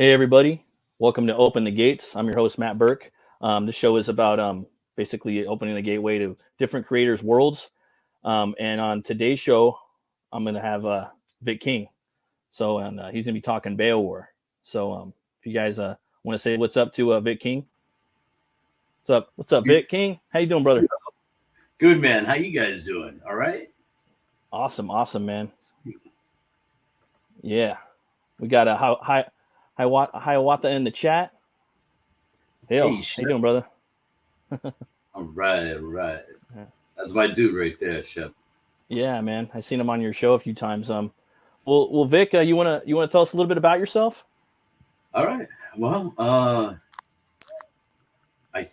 Hey, everybody. Welcome to Open the Gates. I'm your host, Matt Burke. This show is about basically opening the gateway to different creators' worlds. And on today's show, I'm going to have Vic King. So he's going to be talking BEOWAR. So if you guys want to say what's up to Vic King. What's up, Vic King? How you doing, brother? Good, man. How you guys doing? All right? Awesome, man. Yeah. We got a Hiawatha in the chat. Hell, Hey, how you doing, brother? All right. That's my dude right there, Shep. Yeah, man. I've seen him on your show a few times. Well, Vic, you wanna tell us a little bit about yourself? All right. Well, I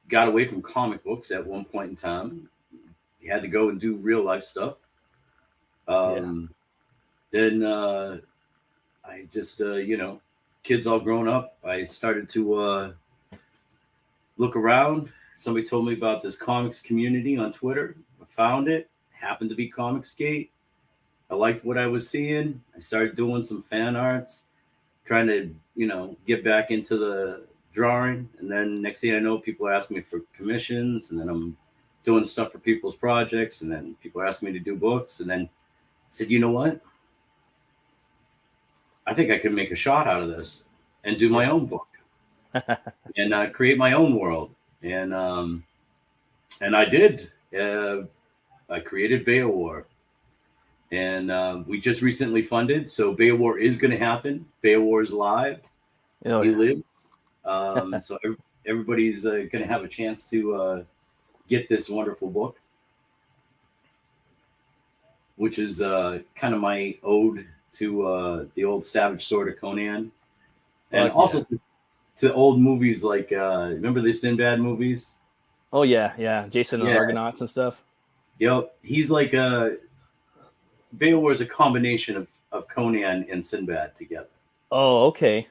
got away from comic books at one point in time. You had to go and do real life stuff. Then I just, kids all grown up. I started to look around. Somebody told me about this comics community on Twitter. I found it. Happened to be Comicsgate. I liked what I was seeing. I started doing some fan arts, trying to, get back into the drawing. And then next thing I know, people are asking me for commissions. And then I'm doing stuff for people's projects. And then people are asking me to do books. And then I said, you know what? I think I can make a shot out of this and do my own book and create my own world. And I did. I created BEOWAR. And we just recently funded. So BEOWAR is going to happen. BEOWAR is live. He lives. So everybody's going to have a chance to get this wonderful book, which is kind of my ode to the old Savage Sword of Conan. And also to old movies like, remember the Sinbad movies? Oh, yeah. Jason and the Argonauts and stuff. Yep. He's like BEOWAR is a combination of Conan and Sinbad together. Oh, okay.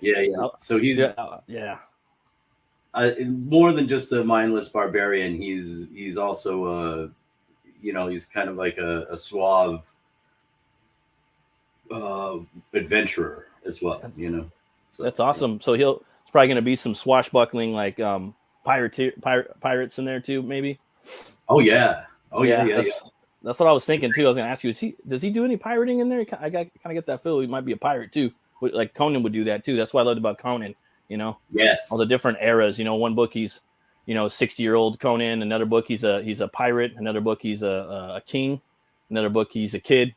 Yeah. So he's more than just a mindless barbarian. He's also he's kind of like a suave adventurer as well. So that's awesome. So it's probably going to be some swashbuckling like pirates in there too, maybe. Oh yeah. That's what I was thinking too. I was going to ask you, does he do any pirating in there? I kind of get that feel he might be a pirate too. Like Conan would do that too. That's what I loved about Conan. Yes, all the different eras. One book he's 60-year-old Conan. Another book he's a pirate. Another book he's a king. Another book he's a kid.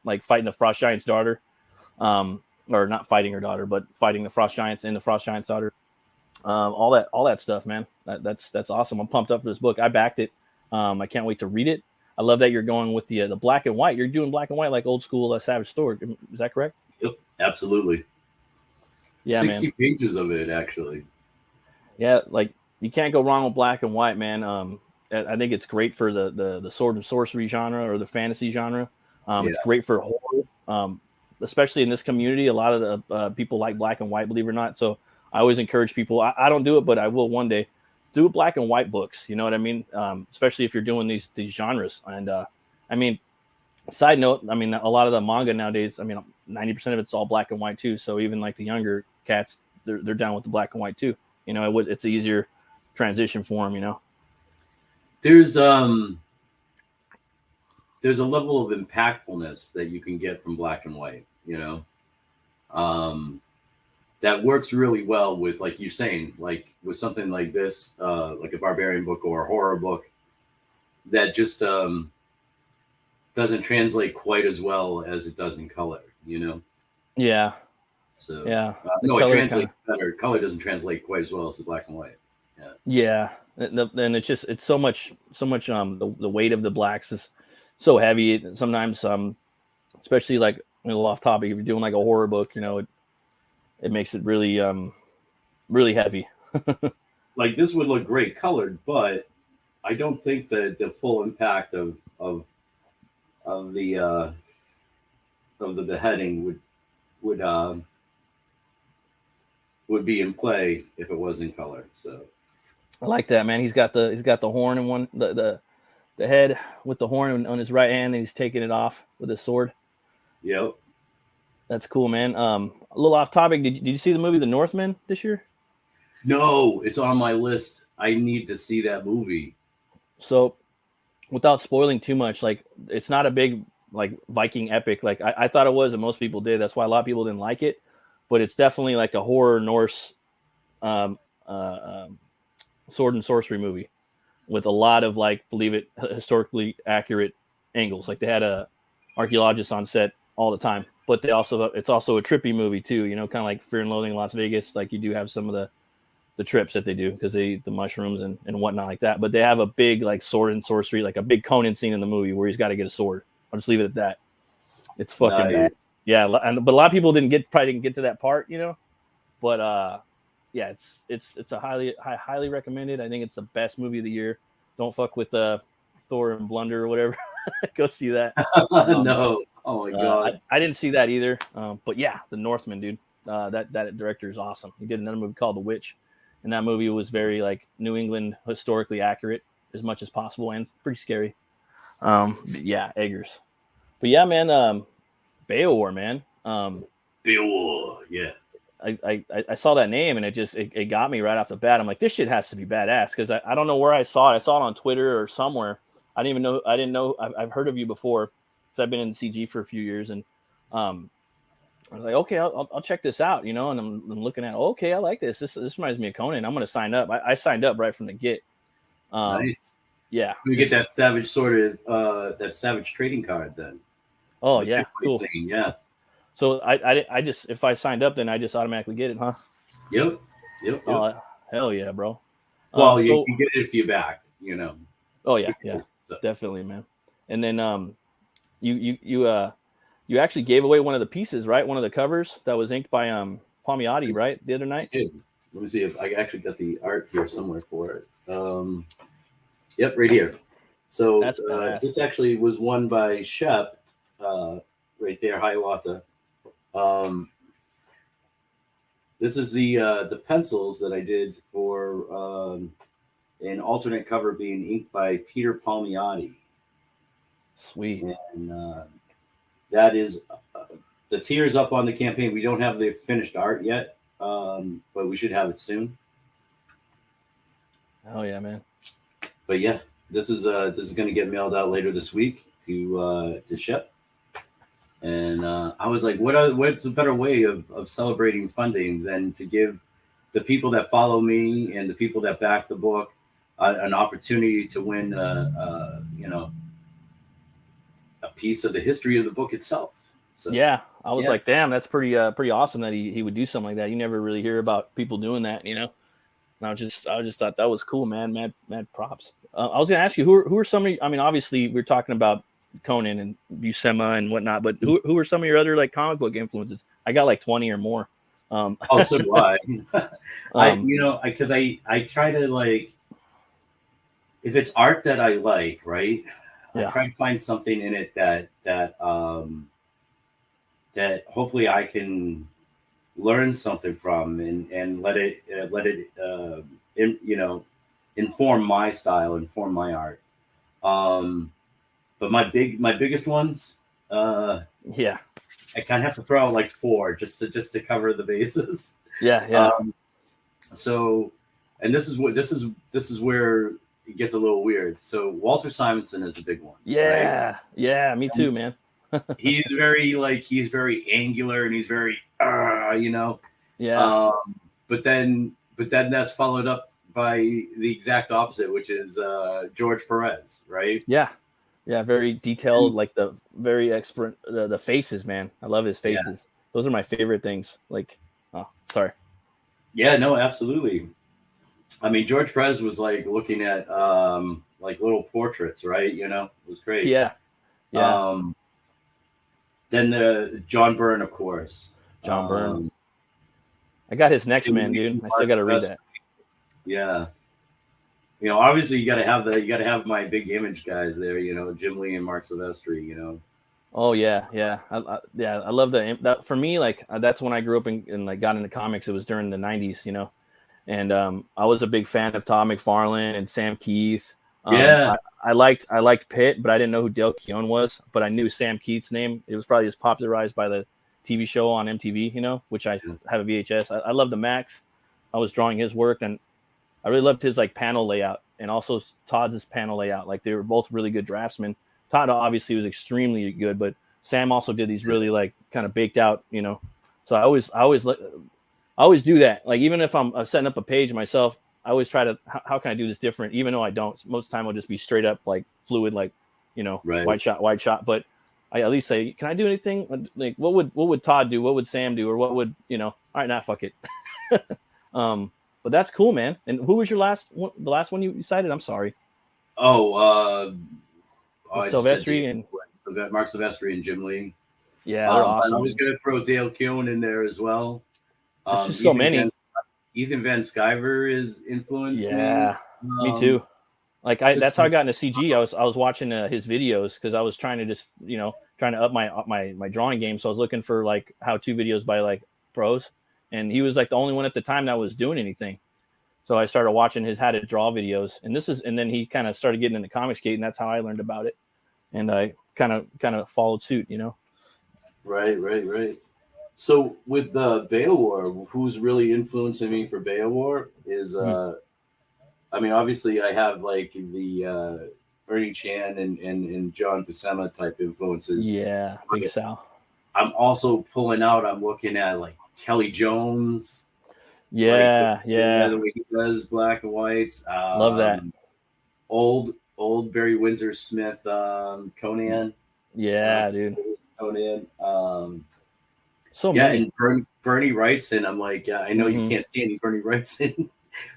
Like fighting the Frost Giant's daughter, or not fighting her daughter, but fighting the Frost Giants and the Frost Giant's daughter. All that stuff, man. That's awesome. I'm pumped up for this book. I backed it. I can't wait to read it. I love that you're going with the black and white. You're doing black and white like old school Savage Sword. Is that correct? Yep, absolutely. Yeah, 60 pages of it, actually. Yeah, like you can't go wrong with black and white, man. I think it's great for the sword and sorcery genre or the fantasy genre. It's great for horror, especially in this community. A lot of the people like black and white, believe it or not. So I always encourage people. I don't do it, but I will one day. Do black and white books. You know what I mean? Especially if you're doing these genres. And side note, a lot of the manga nowadays, 90% of it's all black and white too. So even like the younger cats, they're down with the black and white too. It's an easier transition for them. There's a level of impactfulness that you can get from black and white. That works really well with, like you're saying, like with something like this, like a barbarian book or a horror book that just doesn't translate quite as well as it does in color, Yeah. So yeah, no, it translates better. Color doesn't translate quite as well as the black and white. Yeah. And it's so much. The weight of the blacks is so heavy. Sometimes, especially like a little off topic, if you're doing like a horror book, it makes it really, really heavy. Like this would look great colored, but I don't think that the full impact of the beheading would be in play if it was in color. So I like that, man. He's got the horn in one, the head with the horn on his right hand, and he's taking it off with his sword. Yep. That's cool, man. A little off topic. Did you see the movie The Northman this year? No, it's on my list. I need to see that movie. So, without spoiling too much, like it's not a big like Viking epic. Like I thought it was, and most people did. That's why a lot of people didn't like it. But it's definitely like a horror Norse sword and sorcery movie with a lot of like, believe it, historically accurate angles. Like they had a archaeologist on set all the time, but it's also a trippy movie too. You know, kind of like Fear and Loathing in Las Vegas. Like you do have some of the trips that they do because they eat the mushrooms and whatnot like that. But they have a big like sword and sorcery, like a big Conan scene in the movie where he's got to get a sword. I'll just leave it at that. It's fucking bad. Yeah, but a lot of people probably didn't get to that part, you know. But yeah, it's a highly recommended. I think it's the best movie of the year. Don't fuck with Thor and Blunder or whatever. Go see that. No, oh my god, I didn't see that either. But yeah, The Northman, dude. That director is awesome. He did another movie called The Witch, and that movie was very like New England historically accurate as much as possible, and pretty scary. Yeah, Eggers. But yeah, man. BEOWAR, man. BEOWAR, yeah. I saw that name and it got me right off the bat. I'm like, this shit has to be badass because I don't know where I saw it. I saw it on Twitter or somewhere. I didn't know. I've heard of you before because I've been in CG for a few years, and I was like, okay, I'll check this out, you know. And I'm looking at, okay, I like this. This reminds me of Conan. I'm gonna sign up. I signed up right from the get. Nice. Yeah. We get that Savage that Savage trading card then. Oh like yeah, cool. Saying, yeah. So I just, if I signed up, then I just automatically get it, huh? Yep. Oh hell yeah, bro. Well, you can get it if you backed, you know. Oh yeah, so. Definitely, man. And then you actually gave away one of the pieces, right? One of the covers that was inked by Palmiotti, right? The other night. I did. Let me see if I actually got the art here somewhere for it. Yep, right here. So this actually was won by Shep, right there, Hiawatha. This is the pencils that I did for an alternate cover being inked by Peter Palmiotti. Sweet. And that is the tier's up on the campaign. We don't have the finished art yet, but we should have it soon. Oh yeah, man. But yeah, this is going to get mailed out later this week to Shep. And I was like, what's a better way of celebrating funding than to give the people that follow me and the people that back the book an opportunity to win, a piece of the history of the book itself. So yeah, I was like, damn, that's pretty awesome that he would do something like that. You never really hear about people doing that, you know. And I just thought that was cool, man. Mad props. I was gonna ask you who are some of you, I mean, obviously we're talking about Conan and Buscema and whatnot, but who are some of your other like comic book influences? I got like 20 or more. So do I. Because I try to like, if it's art that I like, right? I try to find something in it that hopefully I can learn something from and let it inform my style, inform my art. But my biggest ones, I kind of have to throw out like 4 just to cover the bases. Yeah. So, and this is where it gets a little weird. So Walter Simonson is a big one. Yeah, right? Yeah, me too, man. he's very angular and he's very, Yeah. But then that's followed up by the exact opposite, which is George Perez, right? Yeah, very detailed, like the very expert, the faces, man. I love his faces. Yeah. Those are my favorite things. Like, oh, sorry. Yeah, no, absolutely. I mean, George Perez was like looking at like little portraits, right? You know, it was great. Yeah. Then the John Byrne, of course. John Byrne. I got his next man, dude. I still got to read that. Yeah. You know, obviously you got to have my big image guys there, you know, Jim Lee and Mark Silvestri, you know. Oh yeah. I love that. For me, like that's when I grew up and like got into comics. It was during the 90s, you know. And I was a big fan of Todd McFarlane and Sam Keith. I liked Pitt, but I didn't know who Dale Keown was. But I knew Sam Keith's name. It was probably just popularized by the TV show on MTV, you know, which I have a VHS. I love the Max. I was drawing his work, and I really loved his like panel layout, and also Todd's panel layout. Like they were both really good draftsmen. Todd obviously was extremely good, but Sam also did these really like kind of baked out, you know. So I always do that. Like even if I'm setting up a page myself, I always try to how can I do this different, even though I don't. Most of the time I'll just be straight up like fluid, like, you know, white shot. But I at least say, can I do anything? Like what would Todd do? What would Sam do? Or what would, you know? All right, nah, fuck it. But that's cool, man. And who was your last one? The last one you cited? I'm sorry. Silvestri and Mark Silvestri and Jim Lee. Yeah, they're awesome. I was going to throw Dale Keown in there as well. There's just so many. Ethan Van Sciver is influenced me too. Like that's how I got into CG. I was watching his videos because I was trying to just, you know, trying to up my drawing game. So I was looking for like how-to videos by like pros, and he was like the only one at the time that was doing anything. So I started watching his how to draw videos, and then he kind of started getting into Comicsgate, and that's how I learned about it. And I kind of followed suit, you know. Right. So with BEOWAR, who's really influencing me for BEOWAR is, I mean, obviously I have like the Ernie Chan and John Buscema type influences. Yeah, Big Sal. I'm also pulling out. I'm looking at like Kelly Jones. Yeah, the way he does black and whites. Love that. Old Barry Windsor Smith Conan. Yeah, dude. Conan. So many. And Bernie Wrightson. I'm like, I know you can't see any Bernie Wrightson,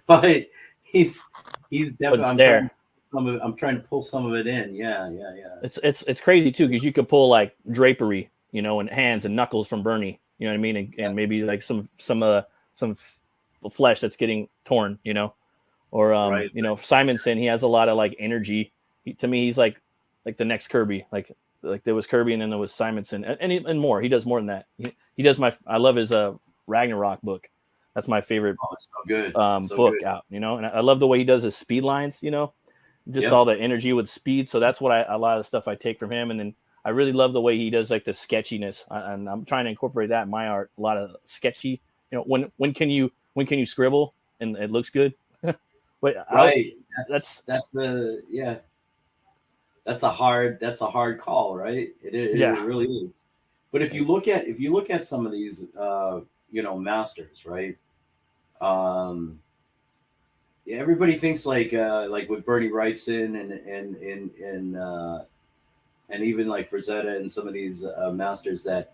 but he's definitely there. I'm trying to pull some of it in. Yeah. It's crazy too, because you could pull like drapery, you know, and hands and knuckles from Bernie. You know what I mean? And maybe like some flesh that's getting torn, you know, or you know, Simonson. He has a lot of like energy. To me, he's like the next Kirby. Like there was Kirby, and then there was Simonson, and more. He does more than that. He does I love his Ragnarok book. That's my favorite so good. Book good. Out, you know. And I love the way he does his speed lines, you know, just all the energy with speed. So that's what a lot of the stuff I take from him. And then I really love the way he does like the sketchiness, and I'm trying to incorporate that in my art. A lot of sketchy, you know. When can you scribble and it looks good? But that's a hard call, right? It really is. But if you look at some of these masters, right? Everybody thinks like with Bernie Wrightson and even like Frazetta and some of these masters that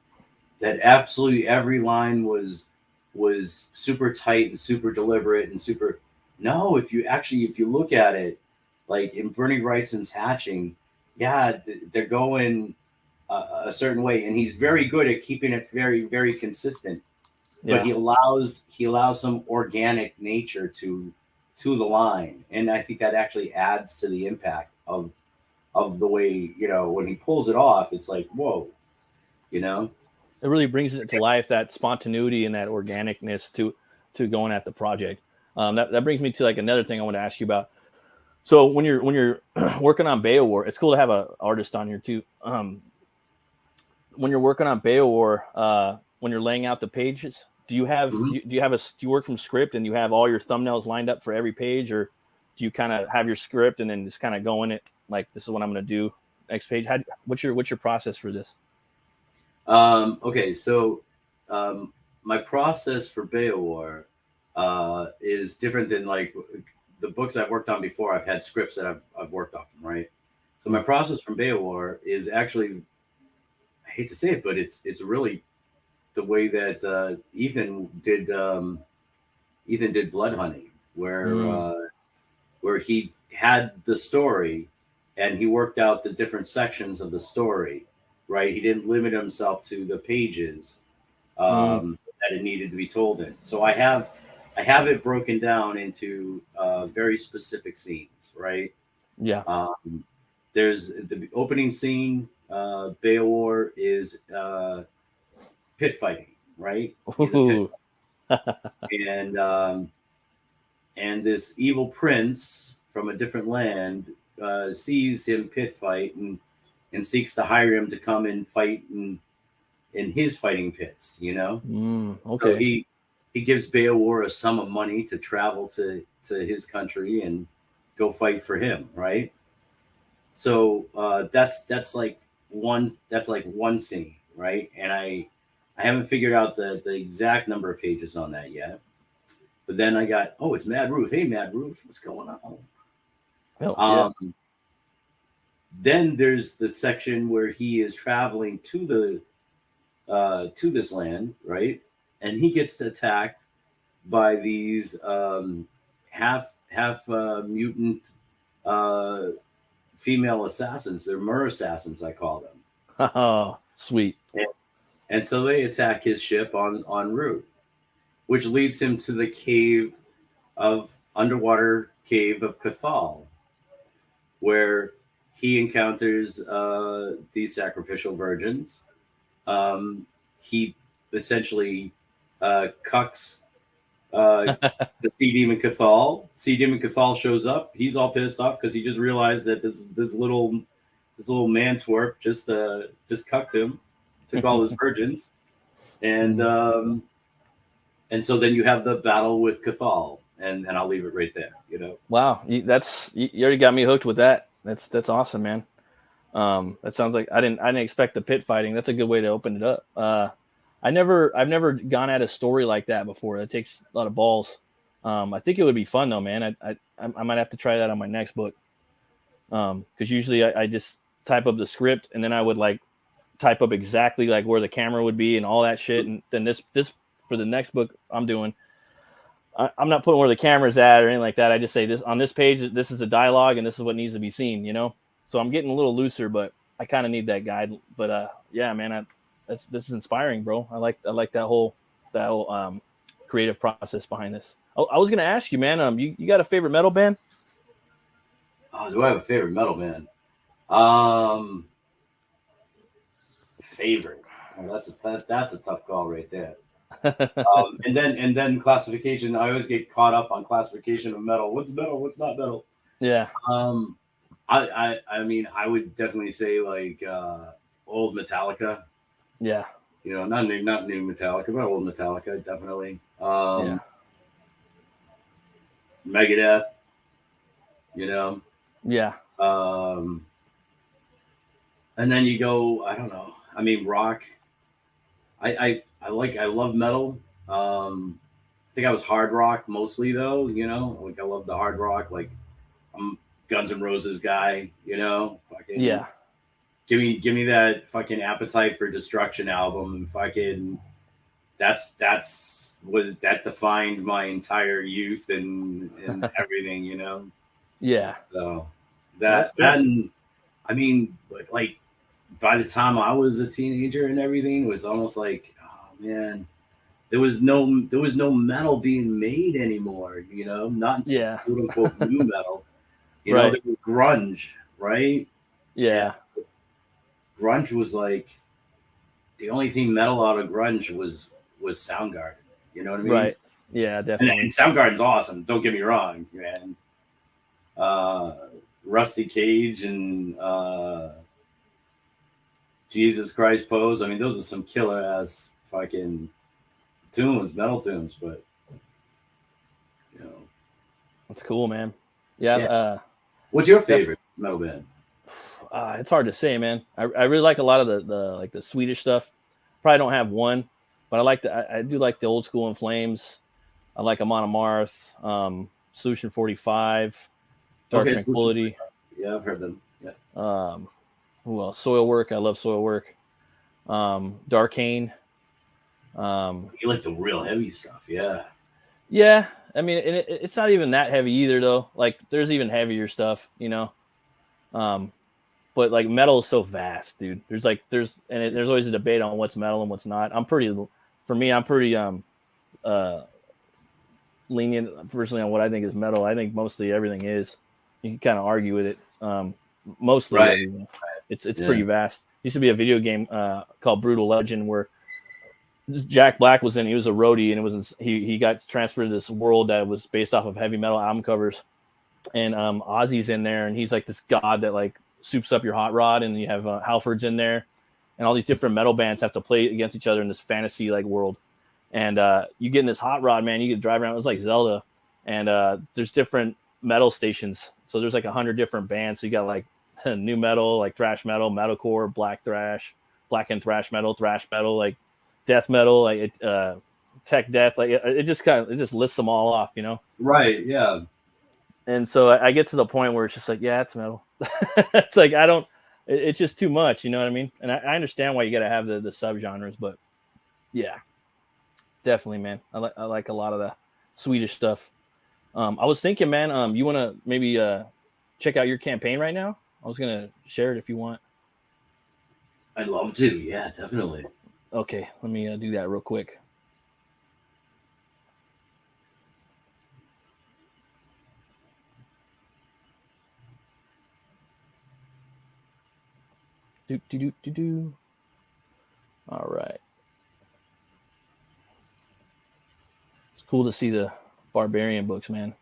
absolutely every line was super tight and super deliberate and super. No, if you look at it, like in Bernie Wrightson's hatching, they're going a certain way, and he's very good at keeping it very, very consistent. But he allows some organic nature to the line, and I think that actually adds to the impact of the way, you know, when he pulls it off, it's like, whoa, you know. It really brings it to life, that spontaneity and that organicness to going at the project. That brings me to like another thing I want to ask you about. So when you're working on BEOWAR, it's cool to have an artist on here too. When you're working on BEOWAR, when you're laying out the pages, do you work from script and you have all your thumbnails lined up for every page, or do you kind of have your script and then just kind of go in it like, this is what I'm going to do next page? What's your process for this? Okay, so my process for BEOWAR is different than like the books I've worked on before. I've had scripts that I've worked off them, right? So my process from BEOWAR is actually, I hate to say it, but it's really the way that Ethan did Blood Hunting, where he had the story and he worked out the different sections of the story, right? He didn't limit himself to the pages that it needed to be told in. So I have it broken down into very specific scenes, right? Yeah. There's the opening scene. BEOWAR is pit fighting, right? And this evil prince from a different land sees him pit fight and seeks to hire him to come and fight and in his fighting pits, you know. Okay. So he gives BEOWAR a sum of money to travel to his country and go fight for him, right? So that's like one scene, right? And I haven't figured out the exact number of pages on that yet. But then I got, oh, it's Mad Ruth. Hey, Mad Ruth, what's going on? Yeah. Then there's the section where he is traveling to this land, right? And he gets attacked by these half mutant female assassins. They're mer assassins, I call them. Oh, sweet. And so they attack his ship en route, which leads him to the underwater cave of Cathal, where he encounters these sacrificial virgins. He essentially cucks the Sea Demon Cathal. Sea Demon Cathal shows up. He's all pissed off because he just realized that this little man twerp just cucked him, took all his virgins, and so then you have the battle with Cathal, and I'll leave it right there. You know. Wow, you already got me hooked with that. That's awesome, man. That sounds like I didn't expect the pit fighting. That's a good way to open it up. I've never gone at a story like that before. That takes a lot of balls. I think it would be fun though, man. I might have to try that on my next book. Because usually I just type up the script and then I would like type up exactly like where the camera would be and all that shit. And then this for the next book I'm doing, I'm not putting where the camera's at or anything like that. I just say this on this page, this is a dialogue and this is what needs to be seen, you know? So I'm getting a little looser, but I kind of need that guide. But yeah, man, this is inspiring, bro. I like that whole creative process behind this. I was gonna ask you, man. You got a favorite metal band? Oh, do I have a favorite metal band? Favorite. Oh, that's a tough call right there. And then classification. I always get caught up on classification of metal. What's metal? What's not metal? Yeah. I mean, I would definitely say like old Metallica. Yeah. You know, not new Metallica, but old Metallica, definitely. Yeah. Megadeth. You know. Yeah. And then you go, I don't know. I mean, rock. I love metal. I think I was hard rock mostly though, you know, like I love the hard rock. Like I'm Guns N' Roses guy, you know, fucking yeah. Give me that fucking Appetite for Destruction album and fucking that defined my entire youth and everything, you know. Yeah. So that and I mean, like by the time I was a teenager and everything, it was almost like, oh man, there was no metal being made anymore, you know, not until quote unquote new metal. You know, there was grunge, right? Yeah. And grunge was like the only thing metal out of grunge was Soundgarden. You know what I mean? Right. Yeah, definitely. And Soundgarden's awesome. Don't get me wrong, man. Rusty Cage and Jesus Christ Pose. I mean, those are some killer ass fucking tunes, metal tunes. But you know, that's cool, man. Yeah. What's your favorite metal band? It's hard to say, man. I really like a lot of the Swedish stuff. Probably don't have one, but I do like the Old School In Flames. I like Amon Amarth, Solution 45, Dark Tranquility. Yeah, I've heard them. Yeah. Who else? Soilwork. I love Soilwork. Darkane. You like the real heavy stuff, yeah. Yeah, I mean, it's not even that heavy either, though. Like, there's even heavier stuff, you know. But like metal is so vast, dude. There's always a debate on what's metal and what's not. I'm pretty lenient personally on what I think is metal. I think mostly everything is. You can kind of argue with it. Mostly everything. It's pretty vast. Used to be a video game called Brutal Legend where Jack Black was in. He was a roadie, and he got transferred to this world that was based off of heavy metal album covers. And Ozzy's in there, and he's like this god that like soups up your hot rod, and you have Halford's in there, and all these different metal bands have to play against each other in this fantasy like world. And you get in this hot rod, man. You could drive around. It was like Zelda, and there's different metal stations. So there's like 100 different bands. So you got like new metal, like thrash metal, metalcore, black and thrash metal, like death metal, like tech death. Like it just lists them all off, you know? Right. Yeah. And so I get to the point where it's just like, yeah, it's metal. It's like it's just too much, you know what I mean? And I understand why you got to have the subgenres, but yeah, definitely, man. I like a lot of the Swedish stuff. I was thinking, man, you want to maybe check out your campaign right now? I was gonna share it if you want. I'd love to. Yeah, definitely. Okay, let me do that real quick. Do. All right. It's cool to see the Barbarian books, man.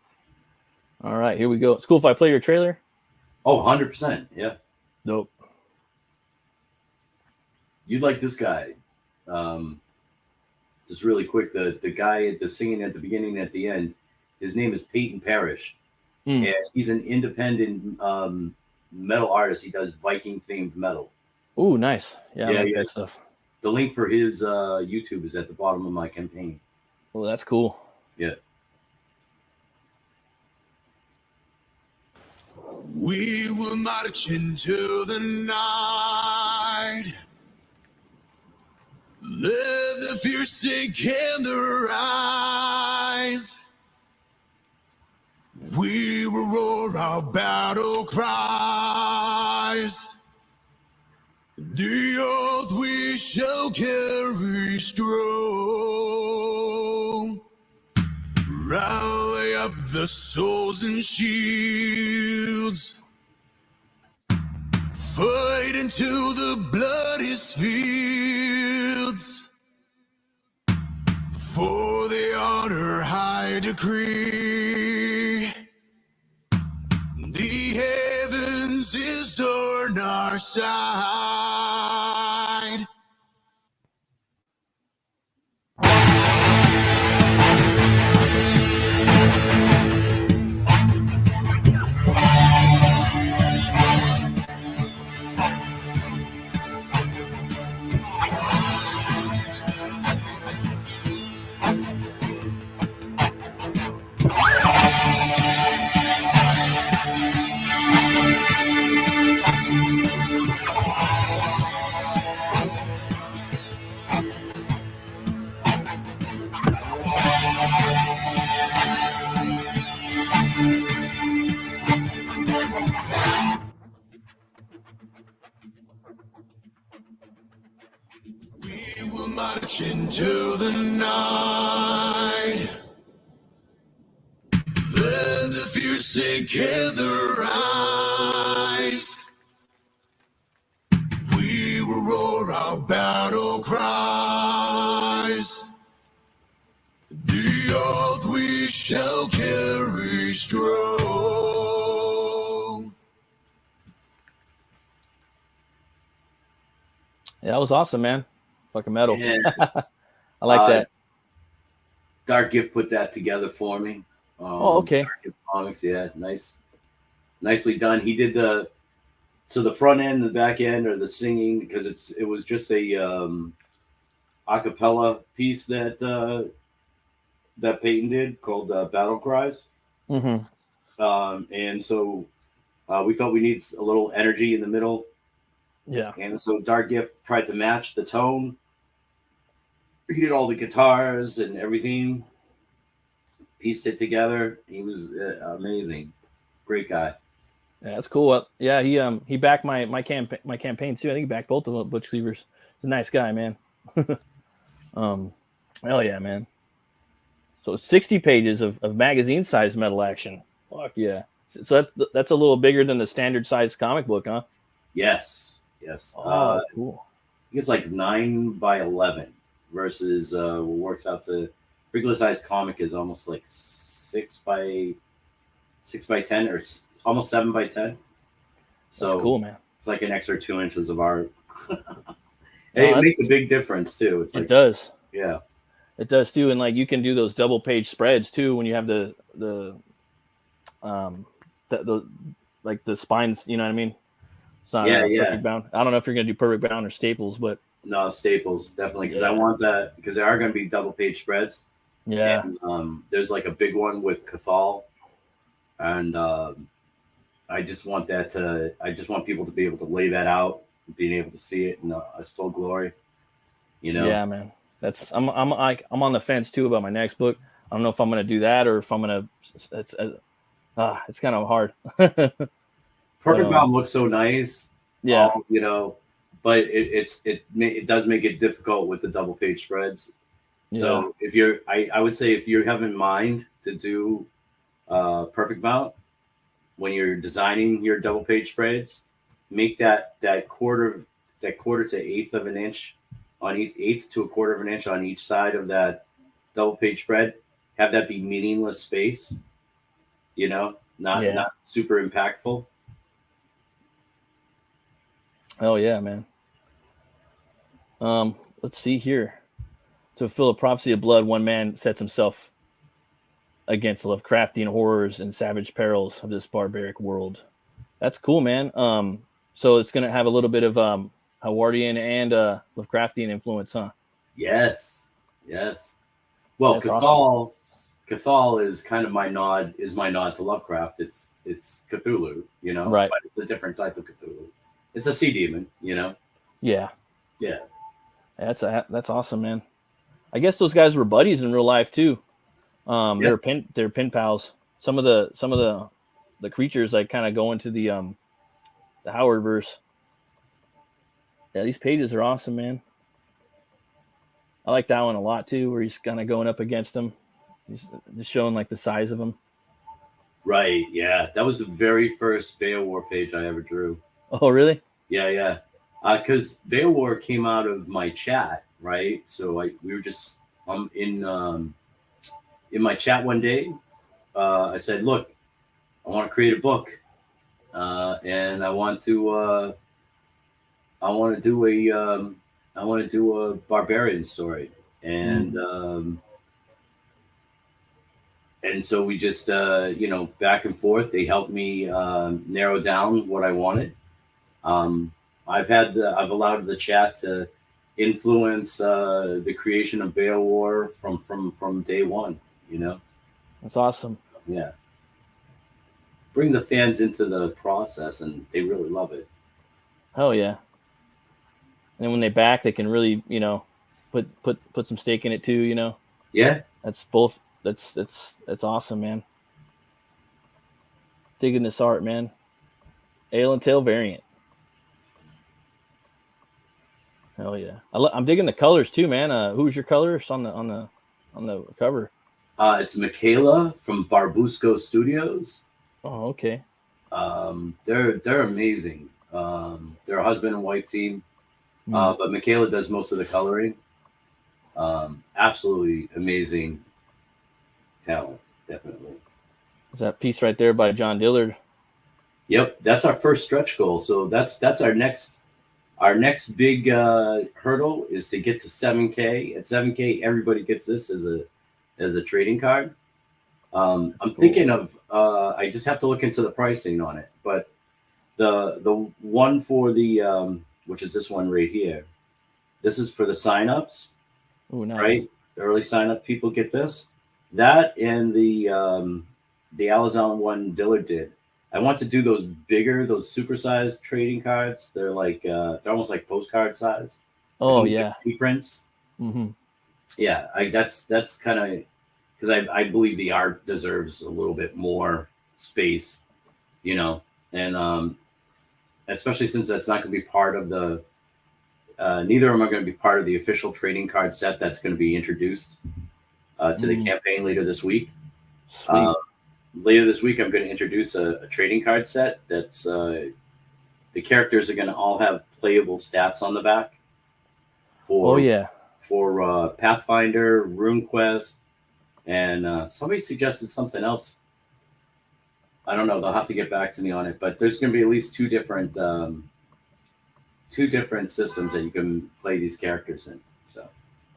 All right, here we go. It's cool if I play your trailer. Oh, 100%. Yeah. Nope. You'd like this guy. Just really quick, the guy the singing at the beginning and at the end, his name is Peyton Parrish. And he's an independent metal artist. He does Viking themed metal. Ooh, nice. Yeah, I like that stuff. The link for his YouTube is at the bottom of my campaign. Oh, that's cool. Yeah. We will march into the night. Let the fear sink in their eyes. We will roar our battle cries. The oath we shall carry strong. Rally up the swords and shields. Fight into the bloodiest fields. For the honor high decree. The heavens is on our side. We will march into the night. Let the fear sink in their eyes. We will roar our battle cries. The oath we shall carry strong. Yeah, that was awesome, man. Fucking metal. Yeah. I like that. Dark Gift put that together for me. Okay. Dark Gift Comics, yeah, nicely done. He did the front end, the back end, or the singing, because it was just a acapella piece that Peyton did called Battle Cries. Mm-hmm. And so we felt we need a little energy in the middle. Yeah. And so Dark Gift tried to match the tone. He did all the guitars and everything, pieced it together. He was amazing. Great guy. Yeah, that's cool. Yeah, he backed my campaign too. I think he backed both of them, Butch Cleavers. He's a nice guy, man. Hell yeah, man. So 60 pages of magazine-sized metal action. Fuck yeah. So that's a little bigger than the standard-sized comic book, huh? Yes. Oh, cool. I think it's like 9x11 versus what works out to regular size comic is almost like 6x10 or almost 7x10. So that's cool, man. It's like an extra 2 inches of art. And it makes a big difference too. It's like, it does. Yeah. It does too. And like you can do those double page spreads too when you have the like the spines, you know what I mean? It's not perfect bound. I don't know if you're gonna do perfect bound or staples, but no, staples definitely, because I want that, because there are going to be double page spreads. Yeah. And, there's like a big one with cathal, and I just want people to be able to lay that out, being able to see it in its full glory. You know? Yeah, man. I'm on the fence too about my next book. I don't know if I'm gonna do that or if I'm gonna. It's kind of hard. Perfect bound looks so nice. Yeah. You know, but it does make it difficult with the double page spreads. Yeah. So if I would say if you have in mind to do perfect bound when you're designing your double page spreads, make that quarter to eighth of an inch on eighth to a quarter of an inch on each side of that double page spread. Have that be meaningless space. You know, not super impactful. Oh yeah, man. Let's see here. To fulfill a prophecy of blood, one man sets himself against the Lovecraftian horrors and savage perils of this barbaric world. That's cool, man. So it's gonna have a little bit of Howardian and Lovecraftian influence, huh? Yes. Well, Cathal is kind of my nod to Lovecraft. It's Cthulhu, you know, right? But it's a different type of Cthulhu. It's a sea demon, you know. Yeah. That's awesome, man. I guess those guys were buddies in real life too. They're pen pals. Some of the creatures like kind of go into the Howard verse. Yeah, these pages are awesome, man. I like that one a lot too, where he's kind of going up against them. He's just showing like the size of them. Right. Yeah, that was the very first BEOWAR page I ever drew. Oh, really? Yeah. Because BEOWAR came out of my chat, right? So we were just in my chat one day. I said, "Look, I want to create a book, and I want to do a barbarian story." And so we just back and forth. They helped me narrow down what I wanted. I've allowed the chat to influence the creation of BEOWAR from day one. You know, that's awesome. Yeah, bring the fans into the process, and they really love it. Oh yeah. And then when they back, they can really, you know, put some stake in it too. You know. Yeah. That's both. That's awesome, man. Digging this art, man. Ale and Tail variant. Hell yeah! I'm digging the colors too, man. Who's your colorist on the cover? It's Michaela from Barbusco Studios. Oh, okay. They're amazing. They're a husband and wife team. But Michaela does most of the coloring. Absolutely amazing talent, definitely. Is that piece right there by John Dillard? Yep, that's our first stretch goal. So that's our next big hurdle is to get to 7K. At 7K, everybody gets this as a trading card. I'm thinking of I just have to look into the pricing on it, but the one for the which is this one right here. This is for the signups. Oh, nice. Right? The early sign-up people get this. That and the Alizon one Dillard did. I want to do those bigger, those supersized trading cards. They're like they're almost like postcard size. Oh yeah. Like prints. Mm-hmm. Yeah, that's kind of because I believe the art deserves a little bit more space, you know, and especially since that's not going to be part of the. Neither of them are going to be part of the official trading card set that's going to be introduced to the campaign later this week. Sweet. Later this week, I'm going to introduce a trading card set that's the characters are going to all have playable stats on the back. For Pathfinder, RuneQuest, and somebody suggested something else. I don't know. They'll have to get back to me on it, but there's going to be at least two different two different systems that you can play these characters in. So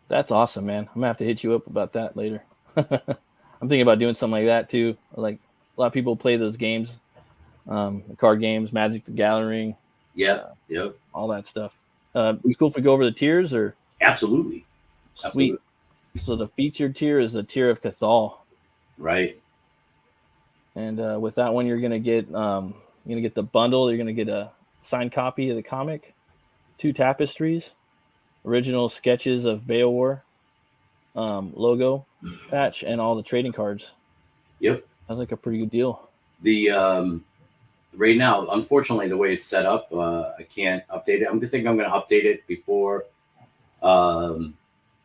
that's awesome, man. I'm gonna have to hit you up about that later. I'm thinking about doing something like that too. Like a lot of people play those games, card games, Magic the Gathering. Yep. All that stuff. It's cool if we go over the tiers or Absolutely. Sweet. Absolutely. So the featured tier is the tier of Cathal. Right. And with that one, you're gonna get the bundle. You're gonna get a signed copy of the comic, 2 tapestries, original sketches of BEOWAR, logo patch, and all the trading cards. Yep. Sounds like a pretty good deal. The right now, unfortunately, the way it's set up, I can't update it. I'm going to update it before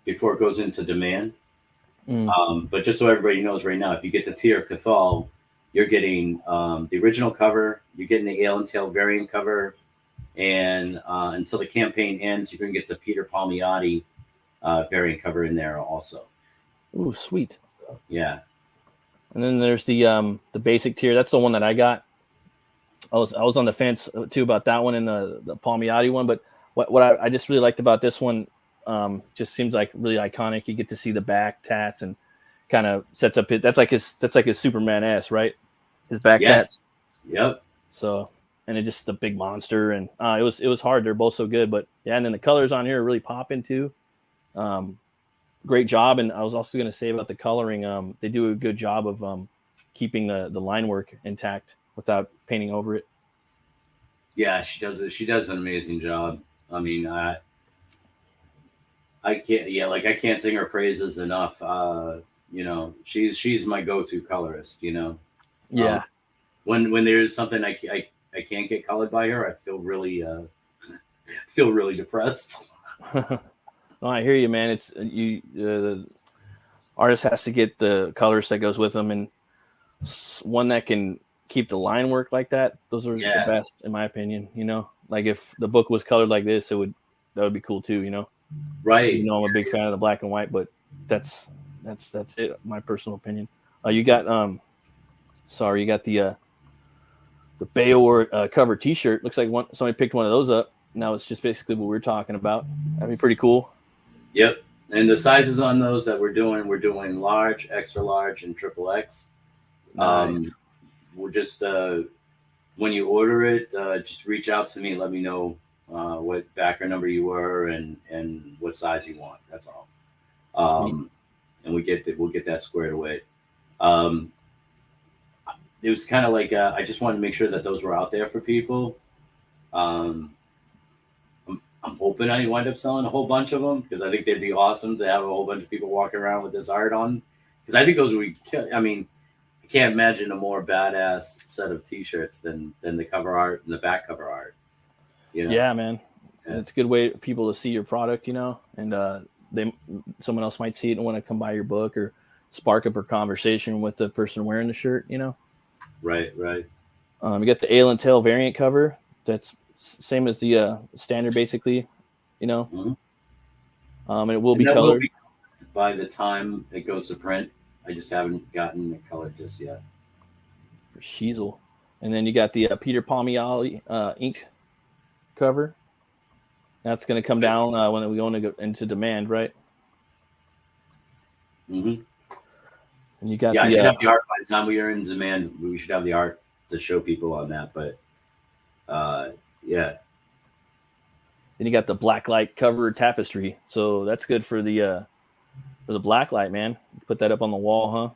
it goes into demand. But just so everybody knows right now, if you get the tier of Cathal, you're getting the original cover, you're getting the Ale and Tail variant cover, and until the campaign ends, you're going to get the Peter Palmiotti variant cover in there also. Ooh, sweet. So, yeah. And then there's the basic tier. That's the one that I got. I was on the fence too about that one and the Palmiotti one, but what I just really liked about this one, just seems like really iconic. You get to see the back tats and kind of sets up that's like his Superman S, right? His back tats. Yep. So, and it just a big monster, and it was hard. They're both so good, but yeah, and then the colors on here are really popping too. Great job. And I was also going to say about the coloring, they do a good job of keeping the line work intact without painting over it. Yeah, she does it. She does an amazing job. I mean, I can't sing her praises enough. She's my go-to colorist, Yeah. When there's something I can't get colored by her, I feel really depressed. Oh, I hear you, man. It's the artist has to get the colors that goes with them, and one that can keep the line work like that. Those are the best, in my opinion. Like if the book was colored like this, that would be cool too. Right. I'm a big fan of the black and white, but that's it. My personal opinion. You got the BEOWAR cover T-shirt. Looks like somebody picked one of those up. Now it's just basically what we're talking about. That'd be pretty cool. Yep. And the sizes on those that we're doing large, extra large, and XXX. Nice. We're just when you order it, just reach out to me. Let me know what backer number you were and what size you want. That's all. And we'll get that squared away. It was kind of like I just wanted to make sure that those were out there for people. I'm hoping I wind up selling a whole bunch of them because I think they'd be awesome to have a whole bunch of people walking around with this art on. Because I think those would be. I mean, I can't imagine a more badass set of T-shirts than the cover art and the back cover art. Yeah, man. Yeah. It's a good way for people to see your product, and someone else might see it and want to come buy your book or spark up a conversation with the person wearing the shirt, Right. You got the Ale and Tail variant cover. That's same as the standard, basically, Mm-hmm. And it will be colored by the time it goes to print. I just haven't gotten it colored just yet. For Sheasel. And then you got the Peter Palmiotti ink cover. That's going to come down when we go into demand, right? Mm-hmm. And you got I should have the art by the time we are in demand. We should have the art to show people on that, but yeah. Then you got the blacklight cover tapestry, so that's good for the blacklight, man. Put that up on the wall, huh?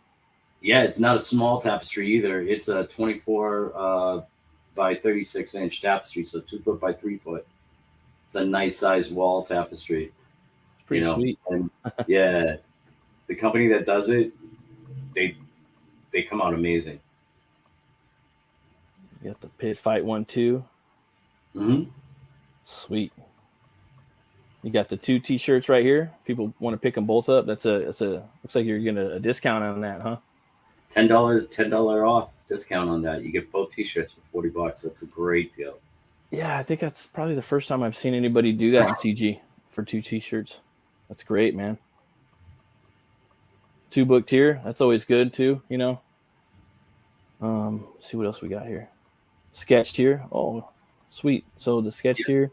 Yeah, it's not a small tapestry either. It's a 24 by 36 inch tapestry, so 2 foot by 3 foot. It's a nice size wall tapestry. It's pretty sweet. And yeah, the company that does it, they come out amazing. You got the pit fight one too. Mm-hmm. Sweet. You got the 2 T-shirts right here. People want to pick them both up. That's a looks like you're getting a discount on that, huh? $10 off discount on that. You get both T-shirts for $40. That's a great deal. Yeah, I think that's probably the first time I've seen anybody do that in CG for 2 T-shirts. That's great, man. 2 book tier. That's always good too, Let's see what else we got here. Sketch tier. Oh, sweet. So the sketch tier,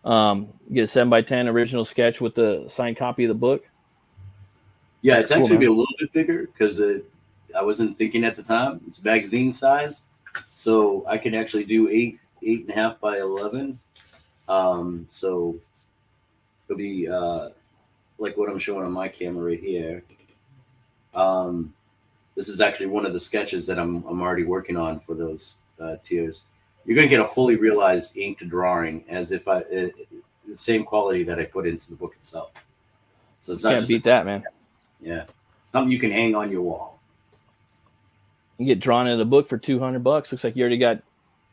Get a 7x10 original sketch with the signed copy of the book. Yeah, That's it's cool, actually man. be a little bit bigger because I wasn't thinking at the time. It's magazine size, so I can actually do 8.5 by 11. So it'll be like what I'm showing on my camera right here. This is actually one of the sketches that I'm already working on for those tiers. You're going to get a fully realized inked drawing, as if the same quality that I put into the book itself. So it's not Can't just beat that, man. Yeah, something you can hang on your wall. You get drawn into the book for $200. Looks like you already got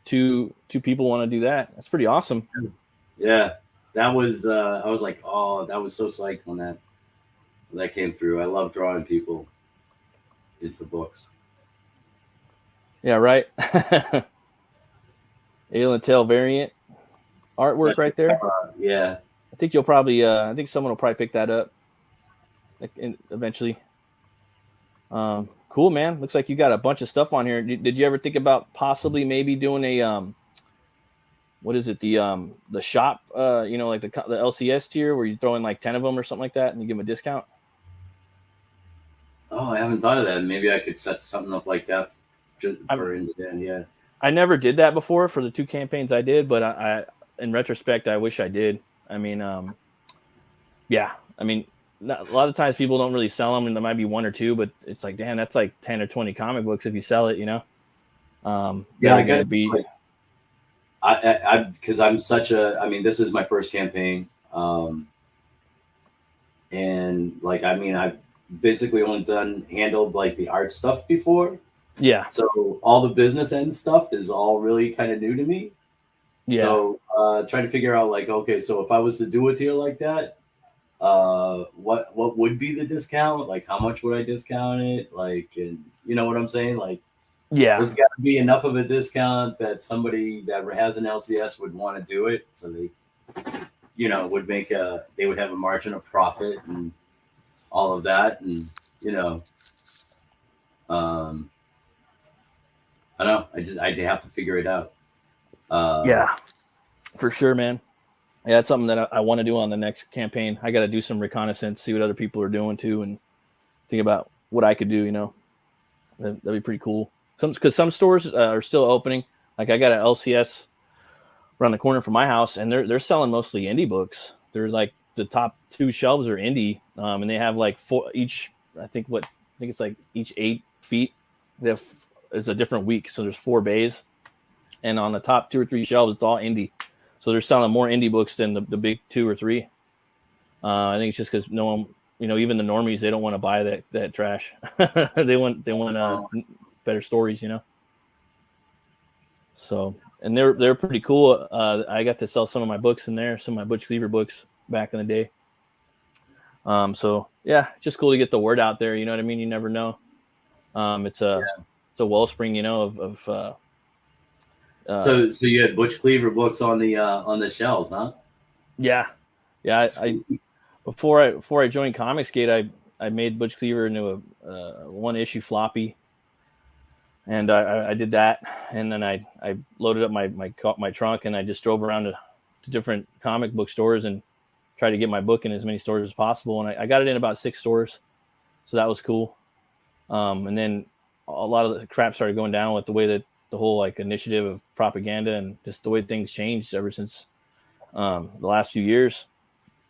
two people want to do that. That's pretty awesome. Yeah, that was I was like, oh, that was so psyched when that came through. I love drawing people into books. Yeah, right. Ale and Tail variant artwork That's right there. Yeah. I think you'll probably I think someone will probably pick that up eventually. Cool, man. Looks like you got a bunch of stuff on here. Did you ever think about possibly maybe doing a what is it, the shop, like the LCS tier where you throw in like 10 of them or something like that and you give them a discount? Oh, I haven't thought of that. Maybe I could set something up like that for in the end. Yeah. I never did that before for the 2 campaigns I did, but I in retrospect, I wish I did. I mean, yeah. I mean, a lot of times people don't really sell them, and there might be 1 or 2, but it's like, damn, that's like 10 or 20 comic books if you sell it, Yeah, I got to be. I because I'm such a. I mean, this is my first campaign, and like, I mean, I've basically only handled like the art stuff before. Yeah. So all the business end stuff is all really kind of new to me. Yeah. So trying to figure out like, okay, so if I was to do a tier like that, what would be the discount? Like, how much would I discount it? Like, and you know what I'm saying? Like, yeah, there's got to be enough of a discount that somebody that has an LCS would want to do it. So they, would they would have a margin of profit and all of that. And, I don't know. I'd have to figure it out. Yeah, for sure, man. Yeah, that's something that I want to do on the next campaign. I got to do some reconnaissance, see what other people are doing too, and think about what I could do. That'd be pretty cool. Because some stores are still opening. Like I got an LCS around the corner from my house, and they're selling mostly indie books. They're like the top 2 shelves are indie, and they have like 4 each. I think it's like each 8 feet. It's a different week, so there's 4 bays, and on the top 2 or 3 shelves, it's all indie. So they're selling more indie books than the big 2 or 3. I think it's just because no one, even the normies, they don't want to buy that trash. they want better stories, So, and they're pretty cool. I got to sell some of my books in there, some of my Butch Cleaver books back in the day. So yeah, just cool to get the word out there. You know what I mean? You never know. It's a wellspring, of. So you had Butch Cleaver books on the shelves, huh? Yeah. I before I joined Comicsgate, I made Butch Cleaver into a 1-issue floppy, and I did that, and then I loaded up my trunk, and I just drove around to different comic book stores and tried to get my book in as many stores as possible, and I got it in about 6 stores, so that was cool. And then a lot of the crap started going down with the way that the whole like initiative of propaganda and just the way things changed ever since the last few years.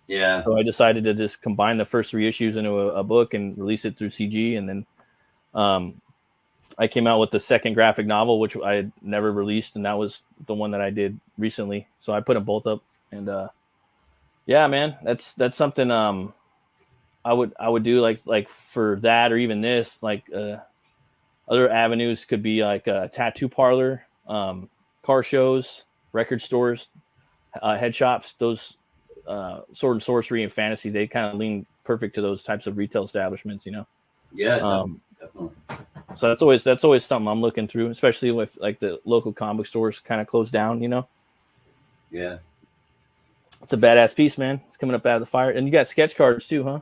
Yeah. So I decided to just combine the first 3 issues into a book and release it through CG. And then I came out with the second graphic novel, which I had never released. And that was the one that I did recently. So I put them both up. And yeah, man, that's something I would do like for that, or even this, like other avenues could be like a tattoo parlor, car shows, record stores, head shops. Those sword and sorcery and fantasy, they kind of lean perfect to those types of retail establishments, Yeah, definitely. So that's always something I'm looking through, especially with like the local comic stores kind of closed down, Yeah, it's a badass piece, man. It's coming up out of the fire. And you got sketch cards too, huh?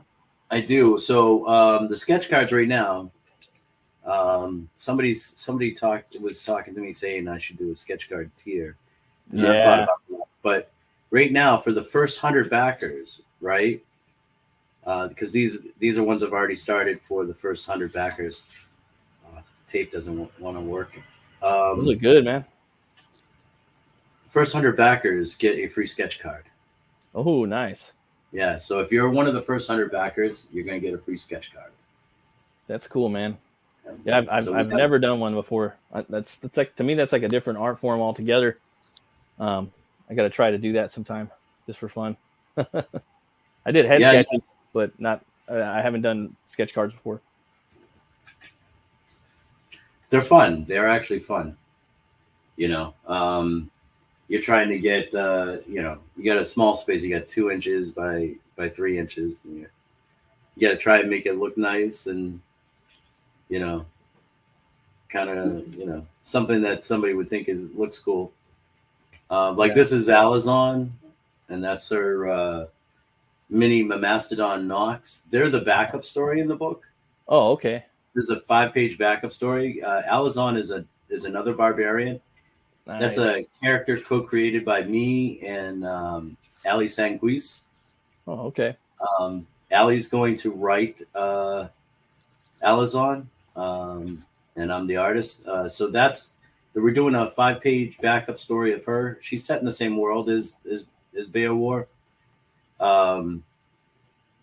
I do. So the sketch cards right now, somebody was talking to me saying I should do a sketch card tier. And I thought about that, but right now for the first 100 backers, right? Because these are ones I've already started for the first 100 backers. Tape doesn't want to work. Those look good, man. First 100 backers get a free sketch card. Oh, nice. Yeah, so if you're one of the first 100 backers, you're going to get a free sketch card. That's cool, man. Yeah, I've never done one before. That's like, to me, that's like a different art form altogether. I got to try to do that sometime just for fun. I did head sketches, but not. I haven't done sketch cards before. They're fun. They're actually fun. You know, you're trying to get, you know, you got a small space. You got 2 inches by 3 inches. And you got to try and make it look nice and, you know, kind of, you know, something that somebody would think looks cool. This is Alizon, and that's her mini Mastodon Knox. They're the backup story in the book. Oh, okay. There's a 5-page backup story. Alizon is another barbarian. Nice. That's a character co-created by me and Ali Sanquis. Oh, okay. Ali's going to write Alizon, and I'm the artist. So we're doing a 5-page backup story of her. She's set in the same world as BEOWAR. But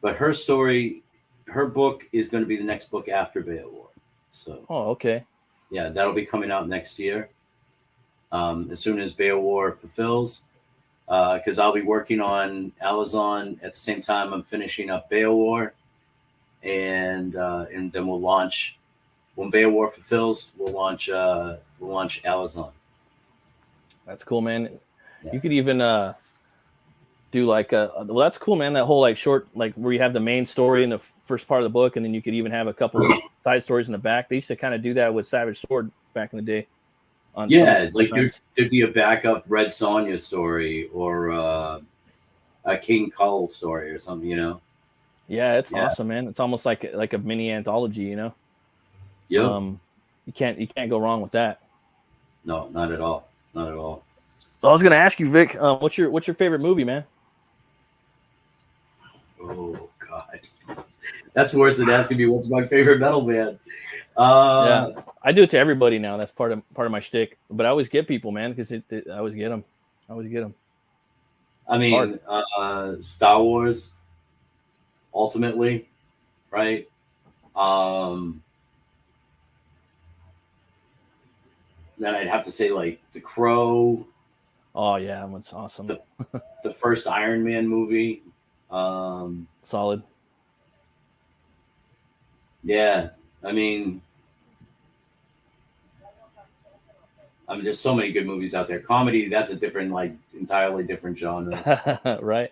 her story, her book is going to be the next book after BEOWAR. So, okay. Yeah, that'll be coming out next year. As soon as BEOWAR fulfills, because I'll be working on Alizon at the same time I'm finishing up BEOWAR, and then we'll launch when BEOWAR fulfills. We'll launch Alizon. That's cool, man. Yeah. You could even do like well, that's cool, man. That whole like short, like where you have the main story in the first part of the book, and then you could even have a couple of side stories in the back. They used to kind of do that with Savage Sword back in the day. Yeah, like there'd be a backup Red Sonja story or a King Kull story or something, you know. Yeah, it's awesome, man. It's almost like a mini anthology, you know. Yeah. You can't go wrong with that. No, not at all. Not at all. I was gonna ask you, Vic, what's your favorite movie, man? Oh God, that's worse than asking me what's my favorite metal band. Yeah, I do it to everybody now. That's part of my shtick. But I always get people, man, because I always get them. I mean, Star Wars, ultimately, right? Then I'd have to say like The Crow. Oh yeah, that one's awesome. The first Iron Man movie. Solid. Yeah, I mean, there's so many good movies out there. Comedy, that's a different, like, entirely different genre, right?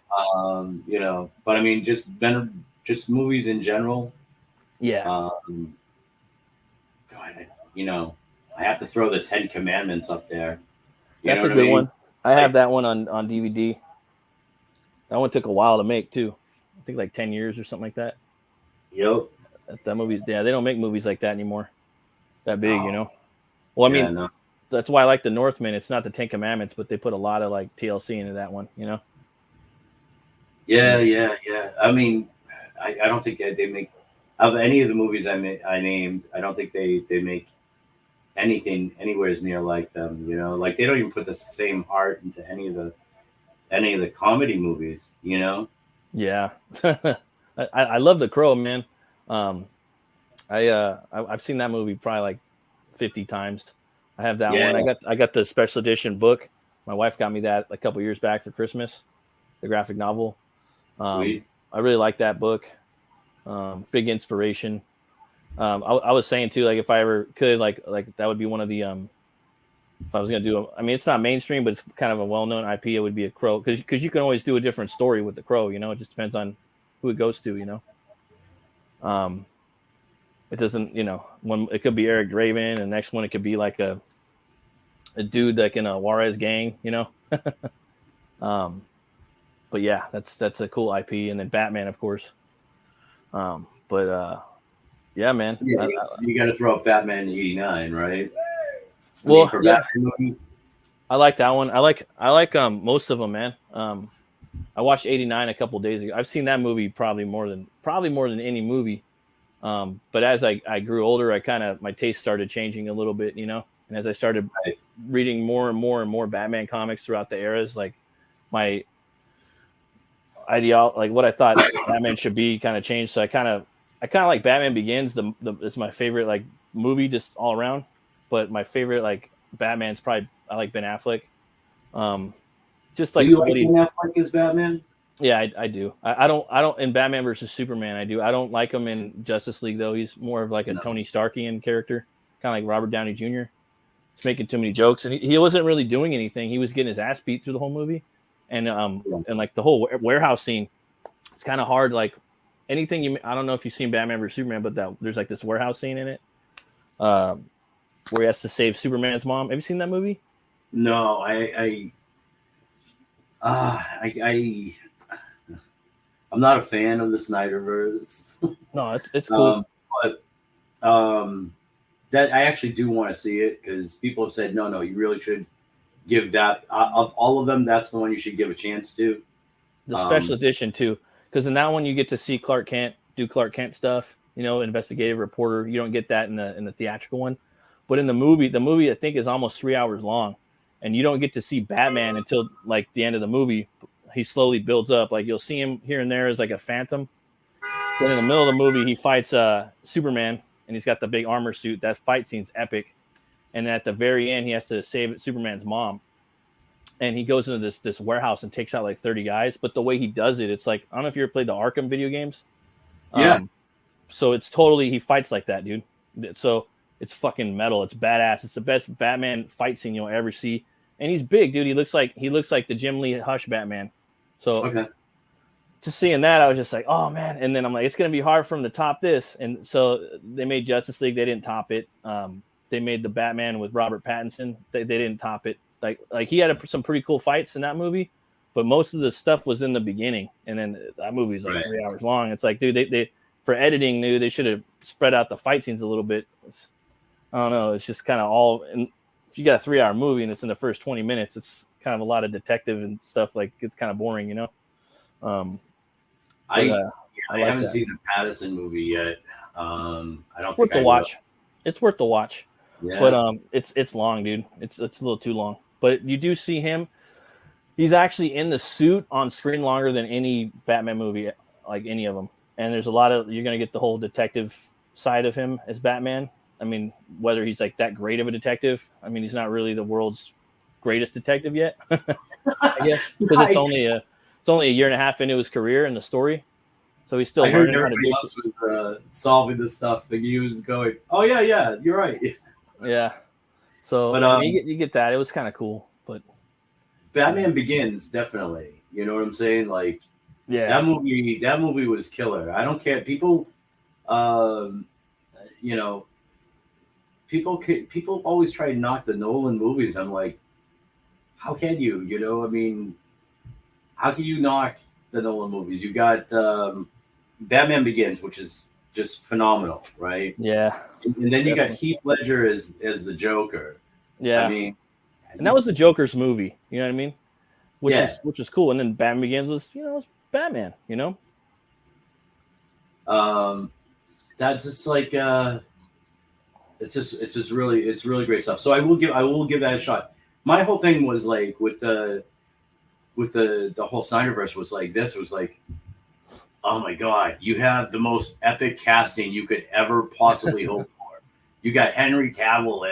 You know, but I mean, just movies in general. Yeah. God, you know, I have to throw the 10 Commandments up there. That's a good one. I have that one on DVD. That one took a while to make too. I think like 10 years or something like that. Yep. That movie, yeah, they don't make movies like that anymore. That big, you know. Well, I mean, that's why I like The Northman. It's not the 10 Commandments, but they put a lot of like TLC into that one, you know. Yeah. I mean, I don't think they make of any of the movies I named. I don't think they make anything anywhere near like them. You know, like they don't even put the same heart into any of the comedy movies. You know. Yeah, I love The Crow, man. I've seen that movie probably like 50 times. I have that one. I got the special edition book. My wife got me that a couple years back for Christmas, the graphic novel. Sweet. I really like that book. Big inspiration. I was saying too, like if I ever could, like that would be one of the if I was gonna do I mean, it's not mainstream, but it's kind of a well-known IP. It would be a Crow because you can always do a different story with the Crow. You know, it just depends on who it goes to. You know, it doesn't. You know, one it could be Eric Draven, and the next one it could be like a dude like in a Juarez gang. You know, but yeah, that's a cool IP, and then Batman, of course. Yeah, man. Yeah, you got to throw up Batman '89, right? Batman movies. I like that one. I like most of them, man. I watched 89 a couple days ago. I've seen that movie probably more than any movie. But as I grew older, my taste started changing a little bit, and as I started reading more and more Batman comics throughout the eras, like my like what I thought Batman should be kind of changed. So I kind of like Batman Begins. It's my favorite like movie just all around. But my favorite like Batman's probably I like Ben Affleck. Just like do you like Ben Affleck as Batman? Yeah, I do. I don't in Batman versus Superman. I do. I don't like him in Justice League though. He's more of like a Tony Starkian character, kind of like Robert Downey Jr. He's making too many jokes, and he wasn't really doing anything. He was getting his ass beat through the whole movie, and like the whole warehouse scene. It's kind of hard. Like anything I don't know if you've seen Batman versus Superman, but there's like this warehouse scene in it, where he has to save Superman's mom. Have you seen that movie? No, I'm not a fan of the Snyderverse. No, it's cool. But that I actually do want to see it because people have said no, you really should give that of all of them. That's the one you should give a chance to. The special edition too, because in that one you get to see Clark Kent do Clark Kent stuff. Investigative reporter. You don't get that in the theatrical one, but in the movie I think is almost 3 hours long, and you don't get to see Batman until like the end of the movie. He slowly builds up. Like you'll see him here and there as like a phantom. Then in the middle of the movie, he fights Superman, and he's got the big armor suit. That fight scene's epic. And at the very end, he has to save Superman's mom. And he goes into this warehouse and takes out like 30 guys. But the way he does it, it's like, I don't know if you ever played the Arkham video games. Yeah. So it's totally, he fights like that, dude. So it's fucking metal. It's badass. It's the best Batman fight scene you'll ever see. And he's big, dude. He looks like the Jim Lee Hush Batman. So just seeing that, I was just like, oh man. And then I'm like, it's gonna be hard for him to top this. And so they made Justice League. They didn't top it. They made the Batman with Robert Pattinson. They didn't top it. Like he had some pretty cool fights in that movie, but most of the stuff was in the beginning. And then that movie's like 3 hours long. It's like, dude, they for editing, dude, they should have spread out the fight scenes a little bit. I don't know. It's just kind of all. And if you got a 3 hour movie and it's in the first 20 minutes, it's kind of a lot of detective and stuff. Like it's kind of boring, I haven't seen the Pattinson movie yet. I don't think I watch. It's worth the watch. Yeah. But it's long, dude. It's a little too long. But you do see him. He's actually in the suit on screen longer than any Batman movie, like any of them. And there's a lot of you're gonna get the whole detective side of him as Batman. I mean, whether he's like that great of a detective. I mean, he's not really the world's greatest detective yet, I guess, because it's only a year and a half into his career in the story, so he's still learning how to do. Else was solving this stuff, and he was going, "Oh yeah, you're right." Yeah, so but you get that. It was kind of cool, but Batman Begins definitely. You know what I'm saying? Like, yeah, that movie was killer. I don't care. People, people always try to knock the Nolan movies. I'm like, how can you? I mean, how can you knock the Nolan movies? You got Batman Begins, which is just phenomenal, right? Yeah. And then you got Heath Ledger as the Joker. Yeah. I mean, and that was the Joker's movie. You know what I mean? Which was cool. And then Batman Begins was, it's Batman. That's just like it's really great stuff. So I will give that a shot. My whole thing was like with the whole Snyderverse was like this was like, oh my god, you have the most epic casting you could ever possibly hope for. You got Henry Cavill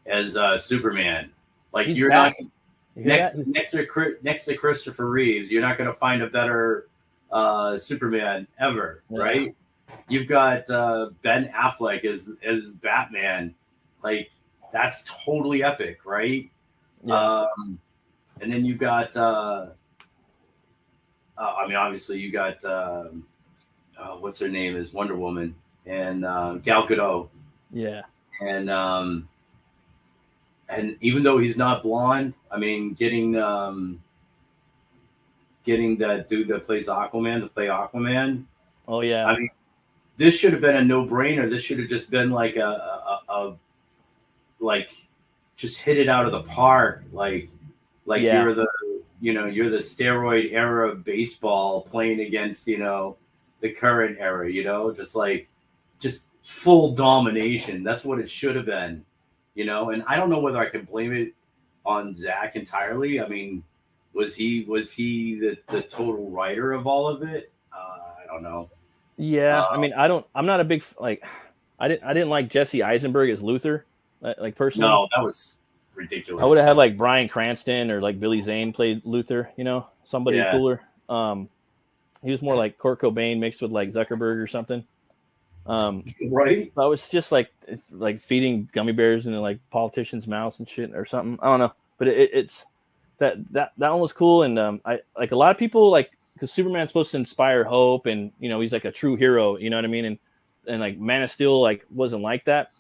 as Superman. Like He's you're back. not next to Christopher Reeves. You're not going to find a better Superman ever, right? You've got Ben Affleck as Batman. Like that's totally epic, right? Yeah. And then you got, obviously you got, what's her name is Wonder Woman and Gal Gadot. Yeah. And even though he's not blonde, I mean, getting that dude that plays Aquaman to play Aquaman. Oh yeah. I mean, this should have been a no-brainer. This should have just been like a just hit it out of the park. Like you're the steroid era of baseball playing against, the current era, just full domination. That's what it should have been, and I don't know whether I can blame it on Zach entirely. I mean, was he the total writer of all of it? I don't know. Yeah. I mean, I'm not a big, like, I didn't like Jesse Eisenberg as Luther, like personally. No, that was ridiculous. I would have had like Bryan Cranston or like Billy Zane played Luther, somebody cooler. He was more like Kurt Cobain mixed with like Zuckerberg or something. Right. So it was just like feeding gummy bears into like politicians' mouths and shit or something. I don't know, but it's that one was cool. And I like a lot of people like, because Superman's supposed to inspire hope, and he's like a true hero. You know what I mean? And like Man of Steel like wasn't like that.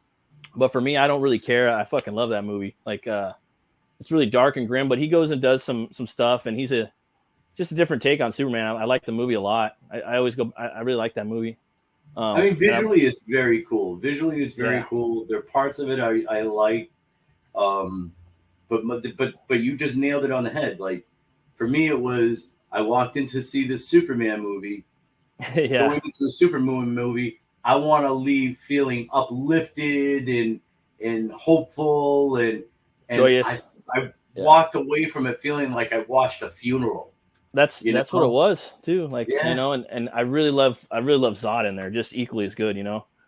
But for me, I don't really care. I fucking love that movie. Like, it's really dark and grim, but he goes and does some stuff, and he's just a different take on Superman. I like the movie a lot. I always go. I really like that movie. I mean, visually, it's very cool. Visually, it's very cool. There are parts of it I like, but you just nailed it on the head. Like, for me, it was I walked in to see this Superman movie. Going into a Superman movie, I want to leave feeling uplifted and hopeful and joyous. I walked away from it feeling like I watched a funeral. That's what it was too. Like, and I really love Zod in there, just equally as good.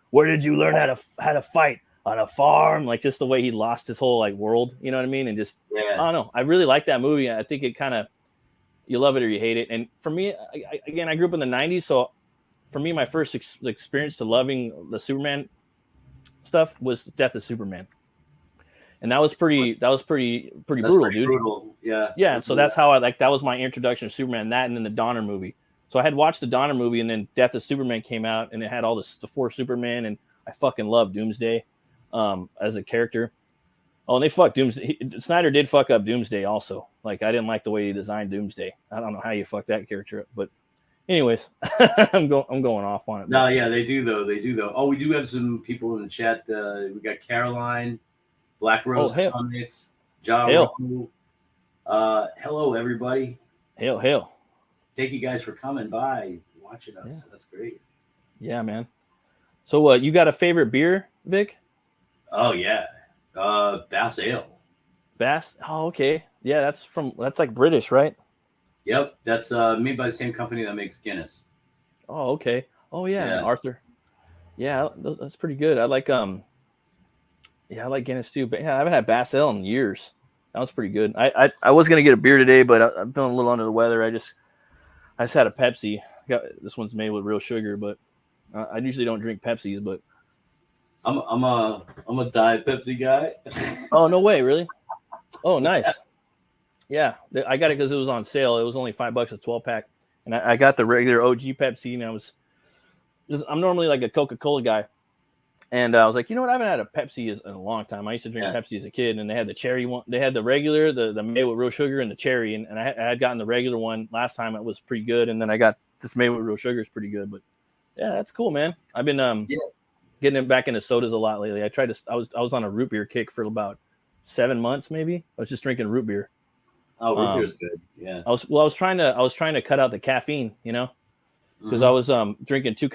Where did you learn how to fight on a farm? Like, just the way he lost his whole like world. You know what I mean? And just I don't know. I really like that movie. I think it kind of, you love it or you hate it. And for me, I grew up in the '90s, so for me, my first experience to loving the Superman stuff was Death of Superman. And that was pretty brutal, dude. Brutal. Yeah. Yeah. So that's how that was my introduction to Superman, that and then the Donner movie. So I had watched the Donner movie, and then Death of Superman came out, and it had all the 4 Superman, and I fucking loved Doomsday as a character. Oh, and they fucked Doomsday. Snyder did fuck up Doomsday also. Like, I didn't like the way he designed Doomsday. I don't know how you fuck that character up, but anyways, I'm going off on it. No, yeah, they do though. Oh, we do have some people in the chat. We got Caroline, Black Rose Comics, Hello, everybody. Hail. Thank you guys for coming by, watching us. Yeah. That's great. Yeah, man. So, you got a favorite beer, Vic? Oh yeah, Bass Ale. Bass? Oh, okay. Yeah, that's like British, right? Yep, that's made by the same company that makes Guinness. Oh, okay. Oh yeah. Arthur. Yeah, that's pretty good. I like I like Guinness too. But yeah, I haven't had Bass Ale in years. That was pretty good. I was gonna get a beer today, but I'm feeling a little under the weather. I just had a Pepsi. This one's made with real sugar, but I usually don't drink Pepsis. But I'm a Diet Pepsi guy. Oh, no way, really? Oh, nice. Yeah, I got it because it was on sale. It was only $5 a 12-pack, and I got the regular OG Pepsi. And I'm normally like a Coca-Cola guy, and I was like, you know what? I haven't had a Pepsi in a long time. I used to drink Pepsi as a kid, and they had the cherry one. They had the regular, the made with real sugar, and the cherry. And I had gotten the regular one last time. It was pretty good, and then I got this made with real sugar. It's pretty good, but yeah, that's cool, man. I've been getting back into sodas a lot lately. I was on a root beer kick for about 7 months, maybe. I was just drinking root beer. Oh, root beer's good. Yeah. I was trying to cut out the caffeine, because I was drinking 2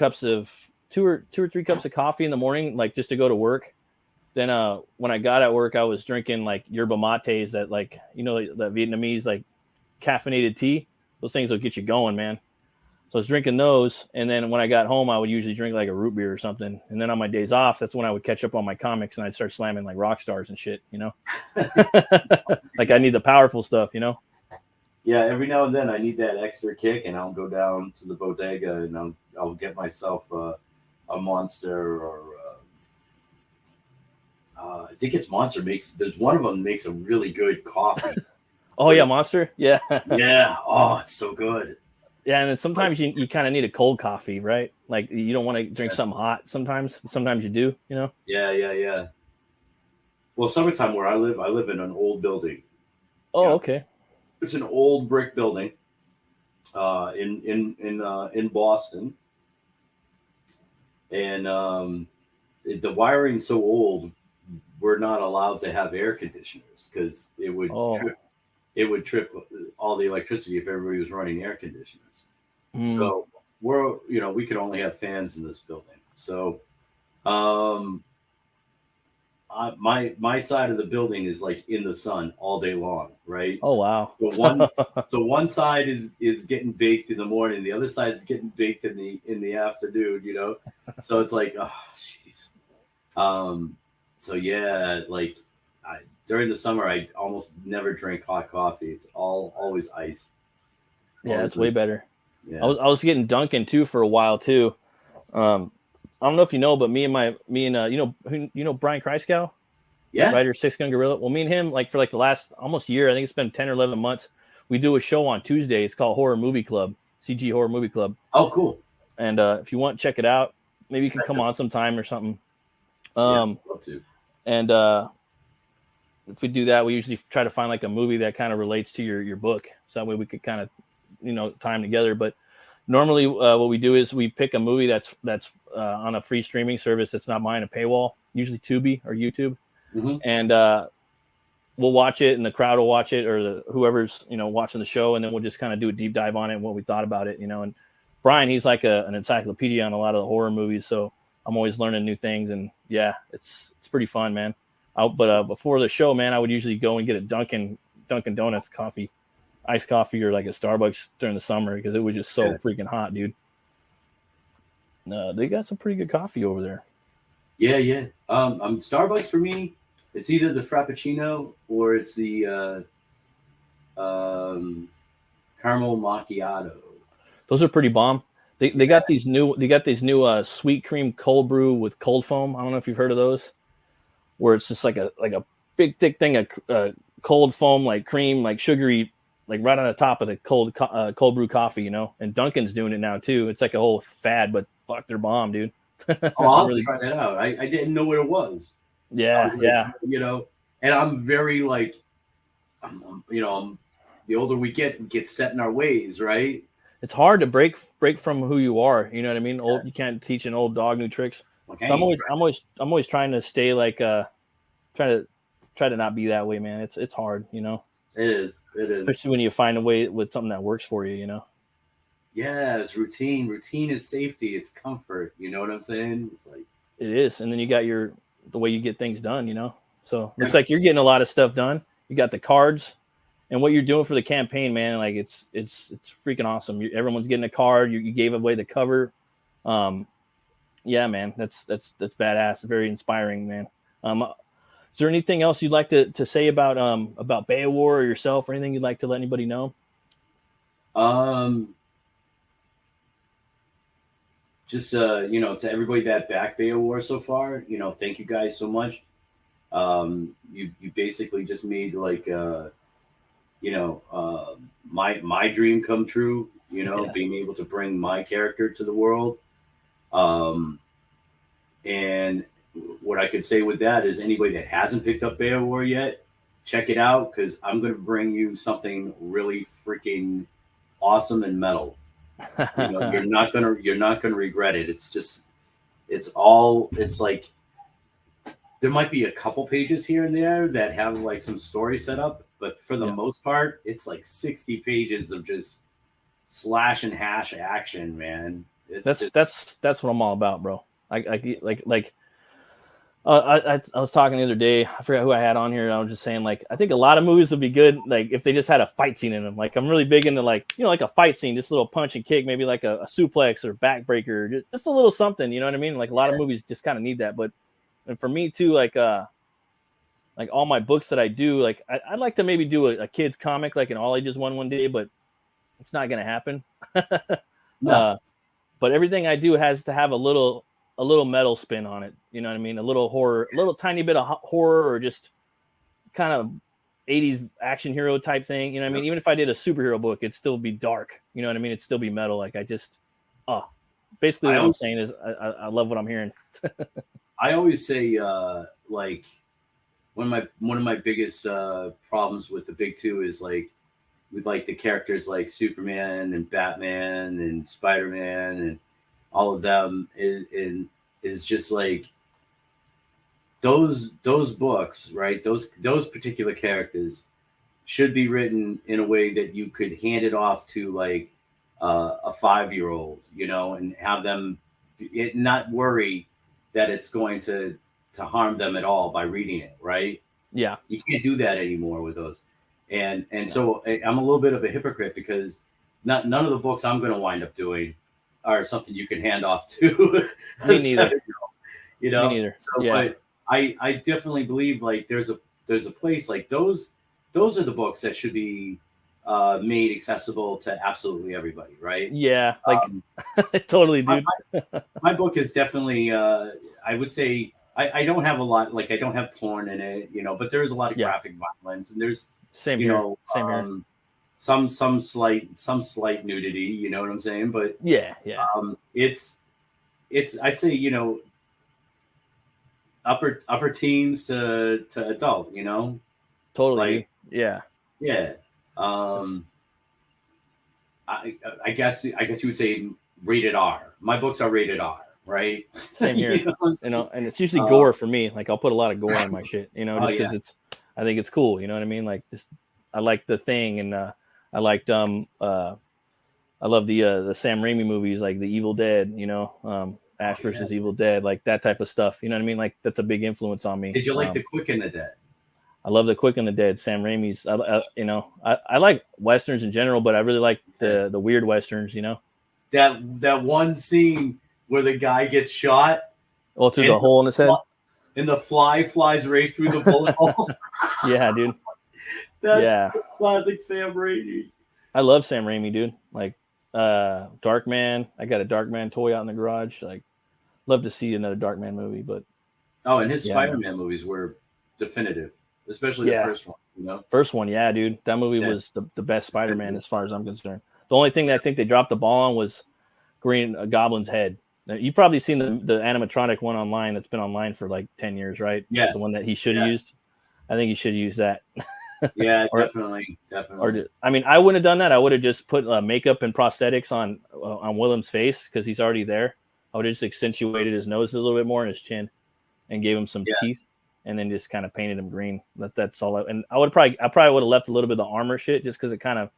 or 3 cups of coffee in the morning, like just to go to work. Then when I got at work, I was drinking like yerba mates, that like the Vietnamese like caffeinated tea. Those things will get you going, man. So I was drinking those, and then when I got home, I would usually drink like a root beer or something. And then on my days off, that's when I would catch up on my comics, and I'd start slamming like rock stars and shit, Like I need the powerful stuff, Yeah, every now and then I need that extra kick, and I'll go down to the bodega and I'll get myself a Monster, or I think it's Monster there's one of them makes a really good coffee. Oh yeah, Monster, yeah. Yeah. Oh, it's so good. Yeah, and then sometimes you kind of need a cold coffee, right? Like you don't want to drink something hot. Sometimes you do, Yeah. Well, summertime where I live in an old building. Oh, okay. It's an old brick building, in Boston, and the wiring's so old. we're not allowed to have air conditioners because it would trip all the electricity if everybody was running air conditioners. So we can only have fans in this building. So my side of the building is like in the sun all day long, right? Oh wow. So one side is getting baked in the morning, the other side is getting baked in the afternoon, So it's like, oh jeez. So yeah, like during the summer I almost never drink hot coffee. It's always iced. Yeah, it's way better. Yeah. I was getting Dunkin' too for a while too. I don't know if you know, but me and Brian Christgau, yeah, writer, Six Gun Gorilla. Well, me and him, like for like the last almost year, I think it's been 10 or 11 months. We do a show on Tuesday. It's called Horror Movie Club, CG Horror Movie Club. Oh, cool. And if you want, check it out. Maybe you can come on sometime or something. Love to. And if we do that, we usually try to find like a movie that kind of relates to your book, so that way we could kind of time together. But normally, what we do is we pick a movie that's on a free streaming service that's not behind a paywall, usually Tubi or YouTube, and we'll watch it, and the crowd will watch it, or whoever's watching the show, and then we'll just kind of do a deep dive on it and what we thought about it, And Brian, he's like an encyclopedia on a lot of the horror movies, so I'm always learning new things, and yeah, it's pretty fun, man. But before the show, man, I would usually go and get a Dunkin' Donuts coffee, iced coffee, or like a Starbucks during the summer because it was just so freaking hot, dude. They got some pretty good coffee over there. Yeah. Starbucks for me, it's either the Frappuccino or it's the caramel macchiato. Those are pretty bomb. They got these new sweet cream cold brew with cold foam. I don't know if you've heard of those, where it's just like a big thick thing of cold foam, like cream, like sugary, like right on the top of the cold brew coffee, And Dunkin's doing it now too. It's like a whole fad, but fuck, they're bomb, dude. I'll have to try that out. I didn't know what it was. Yeah. And I'm very like, the older we get set in our ways, right? It's hard to break from who you are. You know what I mean? You can't teach an old dog new tricks. Okay, so I'm always trying to stay like try to not be that way, man. It's hard, It is. Especially when you find a way with something that works for you, Yeah, it's routine. Routine is safety. It's comfort. You know what I'm saying? It's like it is, and then you got the way you get things done, So looks like you're getting a lot of stuff done. You got the cards, and what you're doing for the campaign, man. Like it's freaking awesome. Everyone's getting a card. You gave away the cover. Yeah, man, that's badass. Very inspiring, man. Is there anything else you'd like to say about BEOWAR or yourself, or anything you'd like to let anybody know? Just to everybody that backed BEOWAR so far, thank you guys so much. You basically just made like my dream come true, being able to bring my character to the world. And what I could say with that is anybody that hasn't picked up BEOWAR yet, check it out, because I'm going to bring you something really freaking awesome and metal. You're not gonna regret it. It's like there might be a couple pages here and there that have like some story set up, but for the most part, it's like 60 pages of just slash and hash action, man. That's what I'm all about, bro. I was talking the other day. I forgot who I had on here. I was just saying, like, I think a lot of movies would be good, like, if they just had a fight scene in them. Like, I'm really big into, like, like a fight scene, just a little punch and kick, maybe like a suplex or backbreaker, just a little something. You know what I mean? Like, a lot of movies just kind of need that. And for me too, like all my books that I do, like, I'd like to maybe do a kid's comic, like an all ages one day, but it's not gonna happen. No. But everything I do has to have a little metal spin on it. You know what I mean? A little horror, a little tiny bit of horror, or just kind of 80s action hero type thing. You know what I mean? Even if I did a superhero book, it'd still be dark. You know what I mean? It'd still be metal. Like basically what I'm saying is I love what I'm hearing. I always say, like, one of my biggest problems with the big two is like, with like the characters like Superman and Batman and Spider-Man and all of them is just like, those books, right? Those particular characters should be written in a way that you could hand it off to like a 5-year-old, you know, and have them not worry that it's going to harm them at all by reading it, right? Yeah. You can't do that anymore with those. And so I'm a little bit of a hypocrite because none of the books I'm going to wind up doing are something you can hand off to. Me neither. You know? Me neither. So, yeah. But I definitely believe like there's a place like those are the books that should be made accessible to absolutely everybody, right? Yeah, like totally, dude. My book is definitely I would say I don't have a lot, like I don't have porn in it, you know, but there's a lot of graphic violence, and there's same here. Some slight nudity, you know what I'm saying? But yeah. It's I'd say, you know, upper teens to adult, you know. Totally. Like, yeah. I guess you would say rated R. My books are rated R, right? Same here. you know, and it's usually gore for me. Like I'll put a lot of gore in my shit, you know, just because I think it's cool. You know what I mean? Like I like The Thing, and I liked I love the Sam Raimi movies, like The Evil Dead. You know, Ash versus Evil Dead, like that type of stuff. You know what I mean? Like that's a big influence on me. Did you like The Quick and the Dead? I love The Quick and the Dead, Sam Raimi's. You know, I like westerns in general, but I really like the weird westerns. You know, that one scene where the guy gets shot, through the hole in his head, and the fly flies right through the bullet hole. Yeah, dude. That's classic Sam Raimi. I love Sam Raimi, dude. Like Darkman. I got a Darkman toy out in the garage. Like, love to see another Darkman movie, but and his Spider-Man movies were definitive. Especially the first one, you know? First one, yeah, dude. That movie was the best Spider-Man as far as I'm concerned. The only thing that I think they dropped the ball on was Green Goblin's head. Now, you've probably seen the animatronic one online that's been online for like 10 years, right? Yes. The one that he should have used. I think he should use that. Yeah, definitely. I mean, I wouldn't have done that. I would have just put makeup and prosthetics on Willem's face because he's already there. I would have just accentuated his nose a little bit more and his chin and gave him some teeth. And then just kind of painted him green. That's all. And I probably would have left a little bit of the armor shit just because it kind of,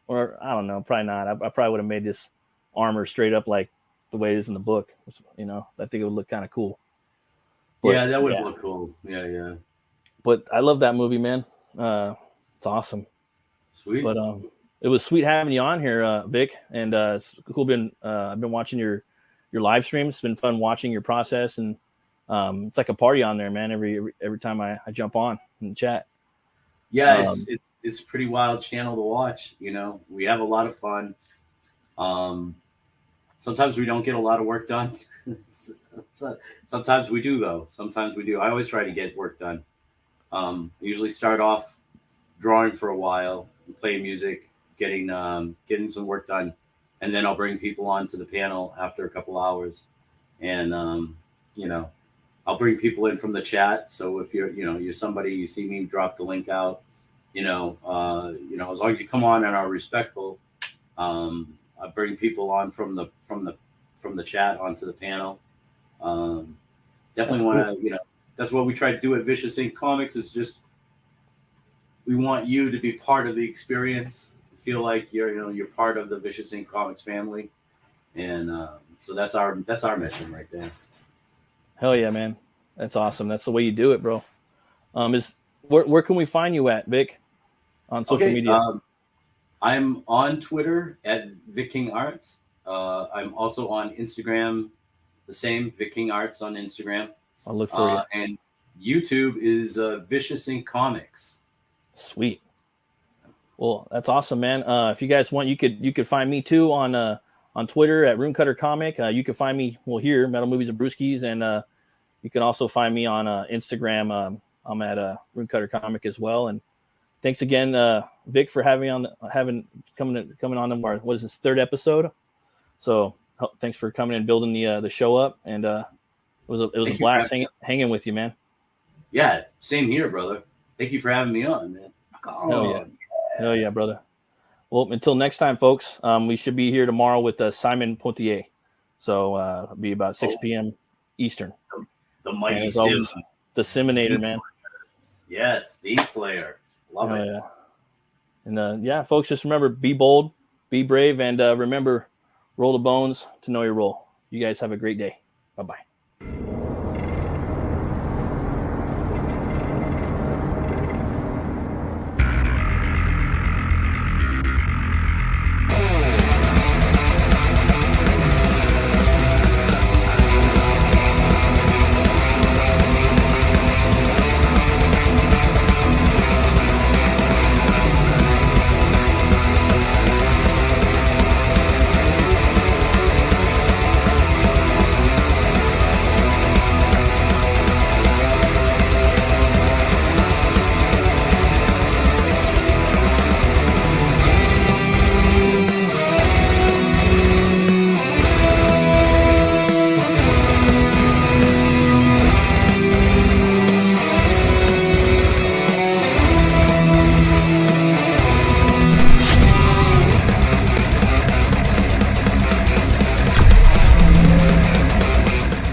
or I don't know, probably not. I probably would have made this armor straight up like the way it is in the book. You know, I think it would look kind of cool. But, yeah, that would look cool. Yeah. But I love that movie, man. It's awesome. Sweet. But it was sweet having you on here, Vic. And it's cool. I've been watching your live streams. It's been fun watching your process, and it's like a party on there, man. Every time I jump on and chat. Yeah, it's a pretty wild channel to watch. You know, we have a lot of fun. Sometimes we don't get a lot of work done. Sometimes we do, though. Sometimes we do. I always try to get work done. Usually start off drawing for a while, playing music, getting some work done, and then I'll bring people onto the panel after a couple hours, and you know. I'll bring people in from the chat. So if you're somebody, you see me drop the link out, as long as you come on and are respectful, I bring people on from the chat onto the panel. Definitely want to, that's what we try to do at Vicious Ink Comics is just, we want you to be part of the experience. Feel like you're part of the Vicious Ink Comics family. And so that's our mission right there. Hell yeah, man. That's awesome. That's the way you do it, bro. Where can we find you at, Vic, on social media? I'm on Twitter at Vic King Arts. I'm also on Instagram, the same, Vic King Arts on Instagram. I'll look for you. And YouTube is Vicious Ink Comics. Sweet. Well, that's awesome, man. If you guys want, you could find me too on Twitter at Runecutter Comic. You can find me here, Metal Movies and Brewskis, and you can also find me on Instagram. I'm at Runecutter Comic as well. And thanks again, Vic, for coming on our what is this, third episode? So thanks for coming and building the show up. And it was a blast hanging with you, man. Yeah, same here, brother. Thank you for having me on, man. Hell yeah, brother. Well, until next time, folks, we should be here tomorrow with Simon Pothier. So it'll be about 6 p.m. Eastern. The mighty Sim. Disseminator, man. Yes, the Ink Slayer. Love it. Yeah. And yeah, folks, just remember, be bold, be brave, and remember, roll the bones to know your role. You guys have a great day. Bye-bye.